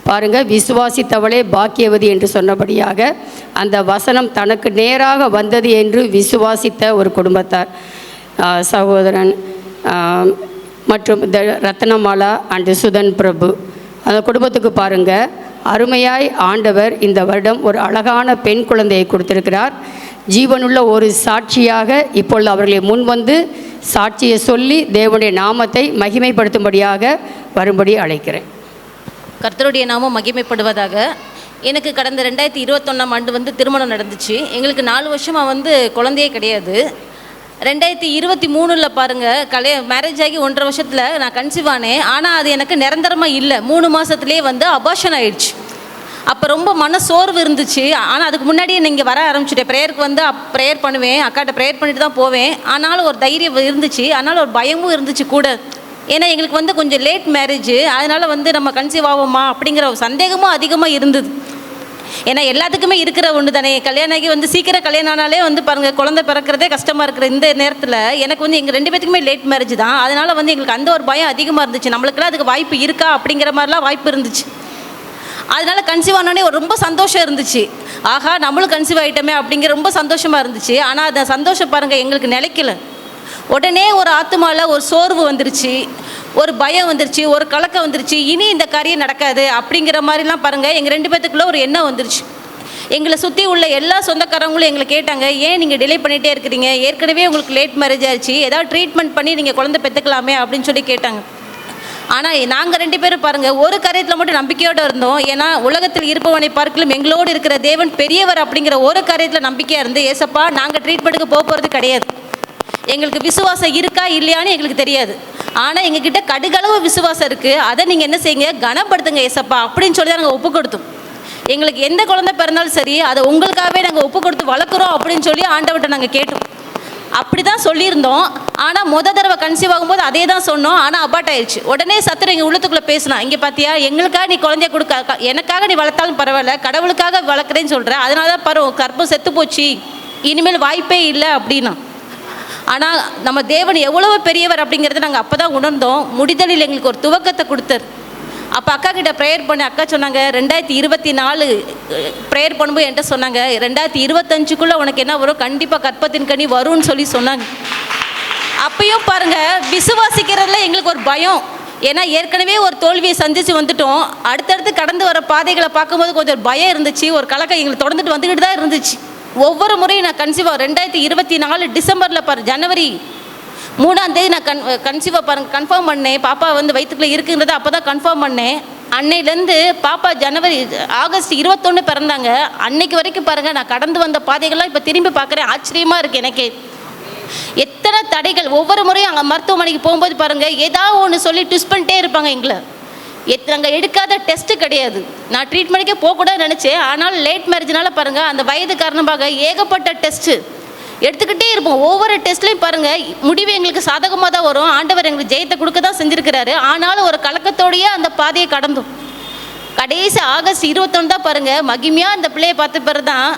பாருங்க, விசுவாசித்தவளே பாக்கியவதி என்று சொன்னபடியாக அந்த வசனம் தனக்கு நேராக வந்தது என்று விசுவாசித்த ஒரு குடும்பத்தார், சகோதரன் மற்றும் ரத்னமாலா அண்டு சுதன் பிரபு, அந்த குடும்பத்துக்கு பாருங்கள், அருமையாய் ஆண்டவர் இந்த வருடம் ஒரு அழகான பெண் குழந்தையை கொடுத்திருக்கிறார். ஜீவனுள்ள ஒரு சாட்சியாக இப்பொழுது அவர்களை முன் வந்து சாட்சியை சொல்லி தேவனுடைய நாமத்தை மகிமைப்படுத்தும்படியாக வரும்படி அழைக்கிறேன். கர்த்தருடைய நாமம் மகிமைப்படுவதாக. எனக்கு கடந்த 2021ஆம் ஆண்டு திருமணம் நடந்துச்சு. எங்களுக்கு 4 வருஷமாக குழந்தையே கிடையாது. 2023 பாருங்கள், மேரேஜ் ஆகி 1.5 வருஷத்தில் நான் கன்சீவ் ஆனேன். ஆனால் அது எனக்கு நிரந்தரமாக இல்லை. 3 மாதத்துலேயே அபார்ஷன் ஆயிடுச்சு. அப்போ ரொம்ப மன சோர்வு இருந்துச்சு. ஆனால் அதுக்கு முன்னாடியே நீங்கள் வர ஆரம்பிச்சுட்டேன். ப்ரேயருக்கு வந்து ப்ரேயர் பண்ணுவேன், அக்காட்ட ப்ரேயர் பண்ணிட்டு தான் போவேன். ஆனாலும் ஒரு தைரியம் இருந்துச்சு, ஆனாலும் ஒரு பயமும் இருந்துச்சு கூட. ஏன்னா எங்களுக்கு வந்து கொஞ்சம் லேட் மேரேஜ், அதனால் வந்து நம்ம கன்சீவ் ஆவோமா அப்படிங்கிற ஒரு சந்தேகமும் அதிகமாக இருந்தது. ஏன்னா எல்லாத்துக்குமே இருக்கிற ஒன்று தானே, கல்யாணம் வந்து சீக்கிரம் கல்யாணம் ஆனாலே வந்து பாருங்கள் குழந்தை பிறக்கிறதே கஷ்டமாக இருக்கிற இந்த நேரத்தில் எனக்கு வந்து எங்கள் 2 பேத்துக்குமே லேட் மேரேஜ் தான். அதனால் வந்து எங்களுக்கு அந்த ஒரு பயம் அதிகமாக இருந்துச்சு, நம்மளுக்குலாம் அதுக்கு வாய்ப்பு இருக்கா அப்படிங்கிற மாதிரிலாம் வாய்ப்பு இருந்துச்சு. அதனால் கன்சீவ் ஆனோடனே ஒரு ரொம்ப சந்தோஷம் இருந்துச்சு. ஆஹா நம்மளும் கன்சீவ் ஆகிட்டோமே அப்படிங்கிற ரொம்ப சந்தோஷமாக இருந்துச்சு. ஆனால் அந்த சந்தோஷம் பாருங்கள் எங்களுக்கு நிலைக்கல. உடனே ஒரு ஆத்மாவில் ஒரு சோர்வு வந்துருச்சு, ஒரு பயம் வந்துருச்சு, ஒரு கலக்கம் வந்துருச்சு. இனி இந்த காரியம் நடக்காது அப்படிங்கிற மாதிரிலாம் பாருங்கள் எங்கள் 2 பேத்துக்குள்ளே ஒரு எண்ணம் வந்துருச்சு. எங்களை சுற்றி உள்ள எல்லா சொந்தக்காரங்களும் எங்களை கேட்டாங்க, ஏன் நீங்கள் டிலே பண்ணிகிட்டே இருக்கிறீங்க, ஏற்கனவே உங்களுக்கு லேட் மேரேஜ் ஆச்சு, ஏதாவது ட்ரீட்மெண்ட் பண்ணி நீங்கள் குழந்தை பெற்றுக்கலாமே அப்படின்னு சொல்லி கேட்டாங்க. ஆனால் நாங்கள் 2 பேரும் பாருங்கள் ஒரு காரியத்தில் மட்டும் நம்பிக்கையோடு இருந்தோம். ஏன்னா உலகத்தில் இருப்பவனை பார்க்கலும் எங்களோடு இருக்கிற தேவன் பெரியவர் அப்படிங்கிற ஒரு காரியத்தில் நம்பிக்கையாக இருந்து, ஏசப்பா நாங்கள் ட்ரீட்மெண்ட்டுக்கு போகிறது கிடையாது, எங்களுக்கு விசுவாசம் இருக்கா இல்லையான்னு எங்களுக்கு தெரியாது, ஆனால் எங்ககிட்ட கடுகளவு விசுவாசம் இருக்குது, அதை நீங்கள் என்ன செய்யுங்க கனப்படுத்துங்க ஏசப்பா அப்படின்னு சொல்லி தான் நாங்கள் ஒப்பு கொடுத்தோம். எங்களுக்கு எந்த குழந்தை பிறந்தாலும் சரி அதை உங்களுக்காகவே நாங்கள் ஒப்பு கொடுத்து வளர்க்குறோம் அப்படின்னு சொல்லி ஆண்டவர்கிட்ட நாங்கள் கேட்டோம். அப்படி தான் சொல்லியிருந்தோம். ஆனால் தடவை கன்சீவ் ஆகும்போது அதே தான் சொன்னோம், ஆனால் அபார்ட் ஆயிடுச்சு. உடனே சத்துரு எங்கள் உள்ளத்துக்குள்ளே பேசினா, இங்கே பார்த்தியா எங்களுக்காக நீ குழந்தைய கொடுக்க, எனக்காக நீ வளர்த்தாலும் பரவாயில்ல, கடவுளுக்காக வளர்க்குறேன்னு சொல்கிறேன், அதனால தான் பாரு கற்பம் செத்து போச்சு, இனிமேல் வாய்ப்பே இல்லை அப்படின்னா. ஆனால் நம்ம தேவன் எவ்வளவு பெரியவர் அப்படிங்கிறத நாங்கள் அப்போ தான் உணர்ந்தோம். முடிதலில் எங்களுக்கு ஒரு துவக்கத்தை கொடுத்தார். அப்போ அக்கா கிட்ட ப்ரேயர் பண்ணி அக்கா சொன்னாங்க, 2024 ப்ரேயர் பண்ணும்போது என்கிட்ட சொன்னாங்க, 2025க்குள்ளே உனக்கு என்ன வரும், கண்டிப்பாக கற்பத்தின் கனி வரும்னு சொல்லி சொன்னாங்க. அப்பயும் பாருங்கள் விசுவாசிக்கிறதுல எங்களுக்கு ஒரு பயம். ஏன்னா ஏற்கனவே ஒரு தோல்வியை சந்தித்து வந்துட்டோம். அடுத்தடுத்து கடந்து வர பாதைகளை பார்க்கும்போது கொஞ்சம் பயம் இருந்துச்சு, ஒரு கலக்கம் எங்களுக்கு தொடர்ந்துட்டு வந்துக்கிட்டு தான் இருந்துச்சு. ஒவ்வொரு முறையும் நான் கன்சீவாக 2024 டிசம்பரில் ஜனவரி 3ஆம் தேதி நான் கன்சீவாக கன்ஃபார்ம் பண்ணேன். பாப்பா வந்து வயிற்றுக்குள்ளே இருக்குங்கிறத அப்போ தான் கன்ஃபார்ம் பண்ணேன். அன்னையிலேருந்து பாப்பா ஆகஸ்ட் 21 பிறந்தாங்க. அன்னைக்கு வரைக்கும் பாருங்கள் நான் கடந்து வந்த பாதைகள்லாம் இப்போ திரும்பி பார்க்குறேன், ஆச்சரியமாக இருக்குது எனக்கே. எத்தனை தடைகள், ஒவ்வொரு முறையும் அங்கே மருத்துவமனைக்கு போகும்போது பாருங்கள் ஏதாவது ஒன்று சொல்லி ட்விஸ்ட் பண்ணிட்டே இருப்பாங்க எங்களை. நாங்கள் எடுக்காத டெஸ்ட்டு கிடையாது. நான் ட்ரீட்மெண்ட்டுக்கே போகக்கூடாது நினச்சேன், ஆனால் லேட் மேரேஜ்னால பாருங்கள் அந்த வயது காரணமாக ஏகப்பட்ட டெஸ்ட்டு எடுத்துக்கிட்டே இருப்போம். ஒவ்வொரு டெஸ்ட்லேயும் பாருங்கள் முடிவு எங்களுக்கு சாதகமாக தான் வரும். ஆண்டவர் எங்களுக்கு ஜெயத்தை கொடுக்க தான் செஞ்சுருக்கிறாரு. ஆனாலும் ஒரு கலக்கத்தோடையே அந்த பாதையை கடந்தோம். கடைசி ஆகஸ்ட் 21 தான் பாருங்கள் மகிமையாக அந்த பிள்ளையை பார்த்த பிறகு தான்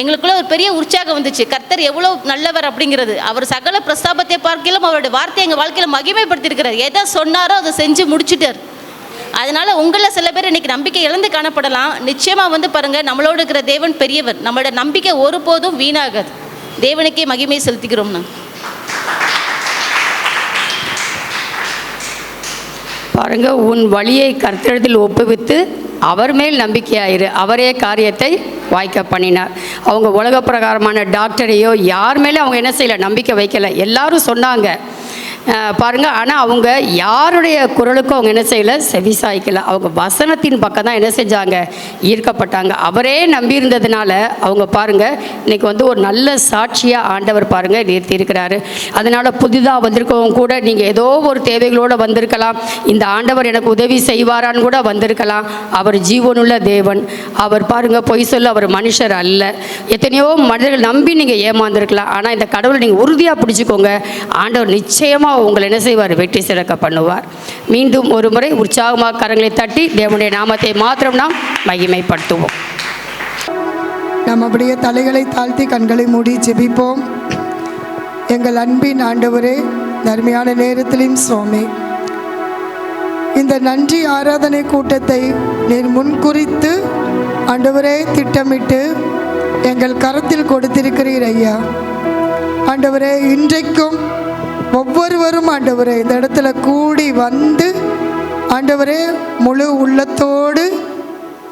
எங்களுக்குள்ள ஒரு பெரிய உற்சாகம் வந்துச்சு. கர்த்தர் எவ்வளோ நல்லவர் அப்படிங்கிறது. அவர் சகல பிரஸ்தாபத்தை பார்க்கலாம் அவருடைய வார்த்தை எங்கள் வாழ்க்கையில் மகிமைப்படுத்தியிருக்கிறார். எதை சொன்னாரோ அதை செஞ்சு முடிச்சுட்டார். அதனால் உங்களில் சில பேர் இன்றைக்கி நம்பிக்கை இழந்து காணப்படலாம். நிச்சயமாக வந்து பாருங்கள் நம்மளோடு இருக்கிற தேவன் பெரியவர். நம்மளோட நம்பிக்கை ஒருபோதும் வீணாகாது. தேவனுக்கே மகிமையை செலுத்திக்கிறோம். நான் பாருங்க, உன் வழியை கர்த்தரிடத்தில் ஒப்புவித்து அவர் மேல் நம்பிக்கையாயிரு, அவரே காரியத்தை வாய்க்க பண்ணினார். அவங்க உலக பிரகாரமான டாக்டரையோ யார் மேலே அவங்க என்ன செய்யலை, நம்பிக்கை வைக்கலை. எல்லாரும் சொன்னாங்க பாருங்கள், ஆனால் அவங்க யாருடைய குரலுக்கும் அவங்க என்ன செய்யலை, செவிசாய்க்கலை. அவங்க வசனத்தின் பக்கம் தான் என்ன செஞ்சாங்க, ஈர்க்கப்பட்டாங்க. அவரே நம்பியிருந்ததுனால அவங்க பாருங்கள் இன்றைக்கி வந்து ஒரு நல்ல சாட்சியாக ஆண்டவர் பாருங்கள் நிறுத்தியிருக்கிறாரு. அதனால் புதிதாக வந்திருக்கவங்க கூட நீங்கள் ஏதோ ஒரு தேவைகளோடு வந்திருக்கலாம், இந்த ஆண்டவர் எனக்கு உதவி செய்வாரான்னு கூட வந்திருக்கலாம். அவர் ஜீவனுள்ள தேவன். அவர் பாருங்கள் பொய் சொல்ல அவர் மனுஷர் அல்ல. எத்தனையோ மனிதர்கள் நம்பி நீங்கள் ஏமாந்துருக்கலாம். ஆனால் இந்த கடவுளை நீங்கள் உறுதியாக பிடிச்சிக்கோங்க, ஆண்டவர் நிச்சயமாக உங்களை என்ன செய்வார், வெற்றி சிறக்க பண்ணுவார். மீண்டும் ஒரு முறை உற்சாகமாக கரங்களை தட்டி தேவனுடைய நாமத்தை மாத்திரம் நாம் மகிமைப்படுத்துவோம். நாம் அப்படியே தலைகளை தாழ்த்தி கண்களை மூடி ஜெபிப்போம். எங்கள் அன்பின் ஆண்டவரே, அருமையான நேரத்திலும் சுவாமி, இந்த நன்றி ஆராதனை கூட்டத்தை நீர் முன்குறித்து ஆண்டவரே திட்டமிட்டு எங்கள் கரத்தில் கொடுத்திருக்கிறீர் ஐயா. ஆண்டவரே, இன்றைக்கும் ஒவ்வொருவரும் ஆண்டவரே இந்த இடத்துல கூடி வந்து ஆண்டவரே முழு உள்ளத்தோடு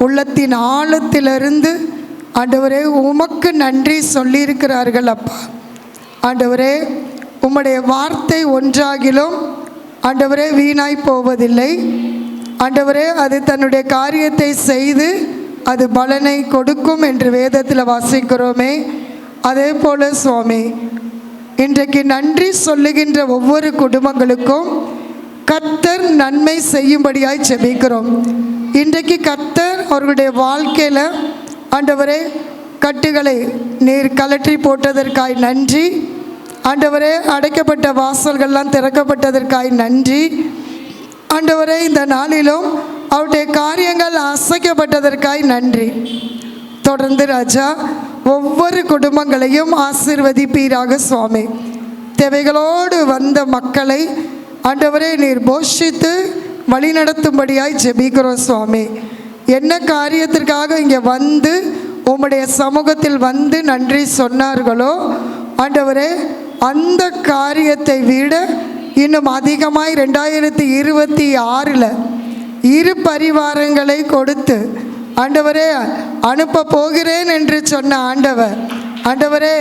உள்ளத்தின் ஆழத்திலிருந்து ஆண்டவரே உமக்கு நன்றி சொல்லியிருக்கிறார்கள் அப்பா. ஆண்டவரே, உம்முடைய வார்த்தை ஒன்றாகிலும் ஆண்டவரே வீணாய் போவதில்லை. ஆண்டவரே, அது தன்னுடைய காரியத்தை செய்து அது பலனை கொடுக்கும் என்று வேதத்தில் வாசிக்கிறோமே. அதே போல சுவாமி, இன்றைக்கு நன்றி சொல்லுகின்ற ஒவ்வொரு குடும்பங்களுக்கும் கர்த்தர் நன்மை செய்யும்படியாய் ஜெபிக்கிறோம். இன்றைக்கு கர்த்தர் அவர்களுடைய வாழ்க்கையில் ஆண்டவரே கட்டுகளை நீர் கலற்றி போட்டதற்காய் நன்றி. ஆண்டவரே அடைக்கப்பட்ட வாசல்கள்லாம் திறக்கப்பட்டதற்காய் நன்றி. ஆண்டவரே இந்த நாளிலும் அவருடைய காரியங்கள் அசைக்கப்பட்டதற்காய் நன்றி. தொடர்ந்து ராஜா ஒவ்வொரு குடும்பங்களையும் ஆசீர்வதிப்பீராக சுவாமி. தேவைகளோடு வந்த மக்களை ஆண்டவரே நீர் போஷித்து வழிநடத்தும்படியாய் ஜெபிக்கிறோம் சுவாமி. என்ன காரியத்திற்காக இங்கே வந்து உம்முடைய சமூகத்தில் வந்து நன்றி சொன்னார்களோ ஆண்டவரே, அந்த காரியத்தை விட இன்னும் அதிகமாய் 2026 இரு பரிவாரங்களை கொடுத்து ஆண்டவரே அனுப்ப போகிறேன் என்று சொன்ன ஆண்டவரே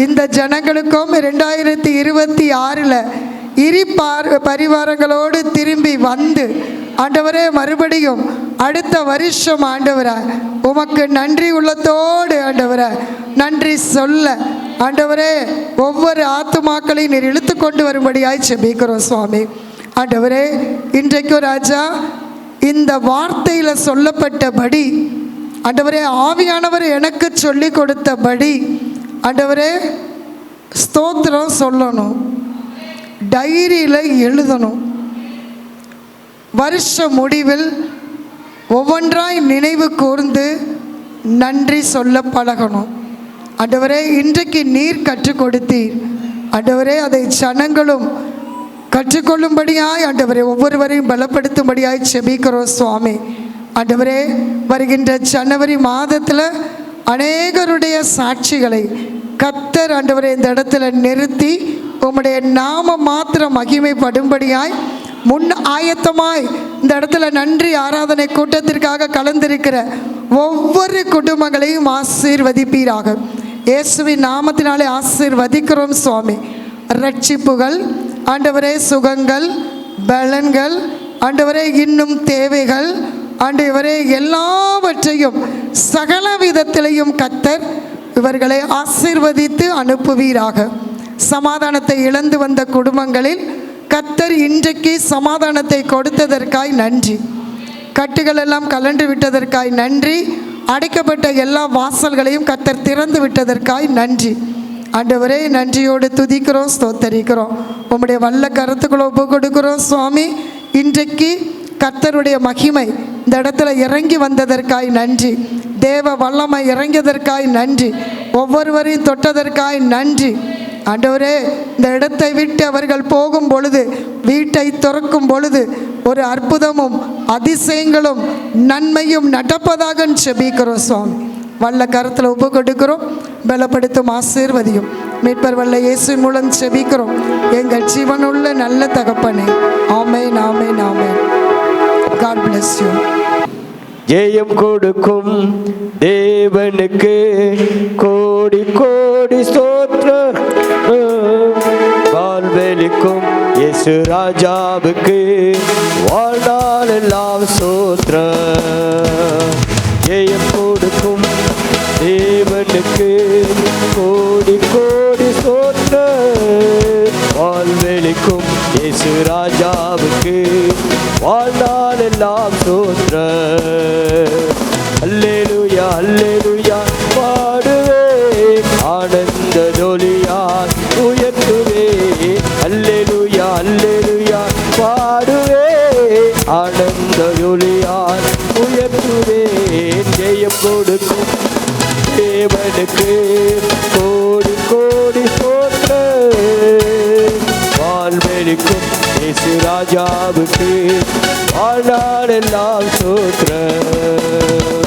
இந்த ஜனங்களுக்கும் 2026 இரு பரிவாரங்களோடு திரும்பி வந்து ஆண்டவரே மறுபடியும் அடுத்த வருஷம் ஆண்டவரே உமக்கு நன்றி உள்ளத்தோடு ஆண்டவரே நன்றி சொல்ல ஆண்டவரே ஒவ்வொரு ஆத்துமாக்களையும் நீர் இழுத்து கொண்டு வரும்படியாய் ஜெபிக்கிறோம் சுவாமி. ஆண்டவரே இன்றைக்கு ராஜா இந்த வார்த்தையில் சொல்லப்பட்டபடி ஆண்டவரே ஆவியானவர் எனக்கு சொல்லி கொடுத்தபடி ஆண்டவரே ஸ்தோத்திரம் சொல்லணும், டைரியில் எழுதணும், வருஷ முடிவில் ஒவ்வொன்றாய் நினைவு கூர்ந்து நன்றி சொல்ல பழகணும். ஆண்டவரே இன்றைக்கு நீர் கற்றுக் கொடுத்தீர் ஆண்டவரே, அதை ஜனங்களும் கற்றுக்கொள்ளும்படியாய் ஆண்டவரே ஒவ்வொருவரையும் பலப்படுத்தும்படியாய் செபிக்கிறோம் சுவாமி. ஆண்டவரே வருகின்ற ஜனவரி மாதத்தில் அநேகருடைய சாட்சிகளை கர்த்தர் ஆண்டவரே இந்த இடத்துல நிறுத்தி உம்முடைய நாம மாத்திரம் மகிமைப்படும்படியாய் முன் ஆயத்தமாய் இந்த இடத்துல நன்றி ஆராதனை கூட்டத்திற்காக கலந்திருக்கிற ஒவ்வொரு குடும்பங்களையும் ஆசீர்வதிப்பீராக. இயேசுவின் நாமத்தினாலே ஆசீர்வதிக்கிறோம் சுவாமி. ரட்சிப்புகள் ஆண்டவரே, சுகங்கள், பலன்கள் ஆண்டவரே, இன்னும் தேவைகள் ஆண்டவரே எல்லாவற்றையும் சகல விதத்திலையும் கர்த்தர் இவர்களை ஆசீர்வதித்து அனுப்புவீராக. சமாதானத்தை இழந்து வந்த குடும்பங்களில் கர்த்தர் இன்றைக்கு சமாதானத்தை கொடுத்ததற்காய் நன்றி. கட்டுகள் எல்லாம் கலண்டு விட்டதற்காய் நன்றி. அடைக்கப்பட்ட எல்லா வாசல்களையும் கர்த்தர் திறந்து விட்டதற்காய் நன்றி. ஆண்டவரே நன்றியோடு துதிக்கிறோம், ஸ்தோத்தரிக்கிறோம். உம்முடைய வல்ல கருத்துக்களை ஒப்பு கொடுக்கிறோம் சுவாமி. இன்றைக்கு கர்த்தருடைய மகிமை இந்த இடத்துல இறங்கி வந்ததற்காய் நன்றி. தேவ வல்லமை இறங்கியதற்காய் நன்றி. ஒவ்வொருவரையும் தொட்டதற்காய் நன்றி. ஆண்டவரே இந்த இடத்தை விட்டு அவர்கள் போகும் பொழுது, வீட்டை திறக்கும் பொழுது ஒரு அற்புதமும் அதிசயங்களும் நன்மையும் நடப்பதாக செபிக்கிறோம் சுவாமி. வல்ல கருத்தில் ஒப்பு கொடுக்கிறோம். பலப்படுத்தும் ஆசீர்வதியும் மீட்பர் வல்ல இயேசு மூலம் செபிக்கிறோம் எங்கள் ஜீவனுள்ள நல்ல தகப்பனே. ஆமென், ஆமென், ஆமென். God bless you. ஜெயம் கொடுக்கும் தேவனுக்கு கோடி கோடி ஸ்தோத்திரம். வாழ்வெளிக்கும் இயேசு ராஜாவுக்கு வாழ்நாள் எல்லாம் ஸ்தோத்திரம். ஜெயம் கொடுக்கும் தேவனுக்கு கோடி கோடி ஸ்தோத்திரம். வாழ்வெளிக்கும் இயேசு ராஜாவுக்கு வாழ்நாள் எல்லாம் ஸ்தோத்திரம். அல்லேலூயா அல்லேலூயா பாடுவே, ஆனந்த ஜொலியால் உயர்த்துவே. அல்லேலூயா அல்லேலூயா பாடுவே, ஆனந்த ஜொலியால் உயர்த்துவே. ஜெயம் கொடுக்கும் தேவனுக்கு கோடி கோடி ஸ்தோத்திரம். வாழ்வெளிக்கும் இயேசு ராஜாவுக்கு வாழ்நாள் எல்லாம் ஸ்தோத்திரம்.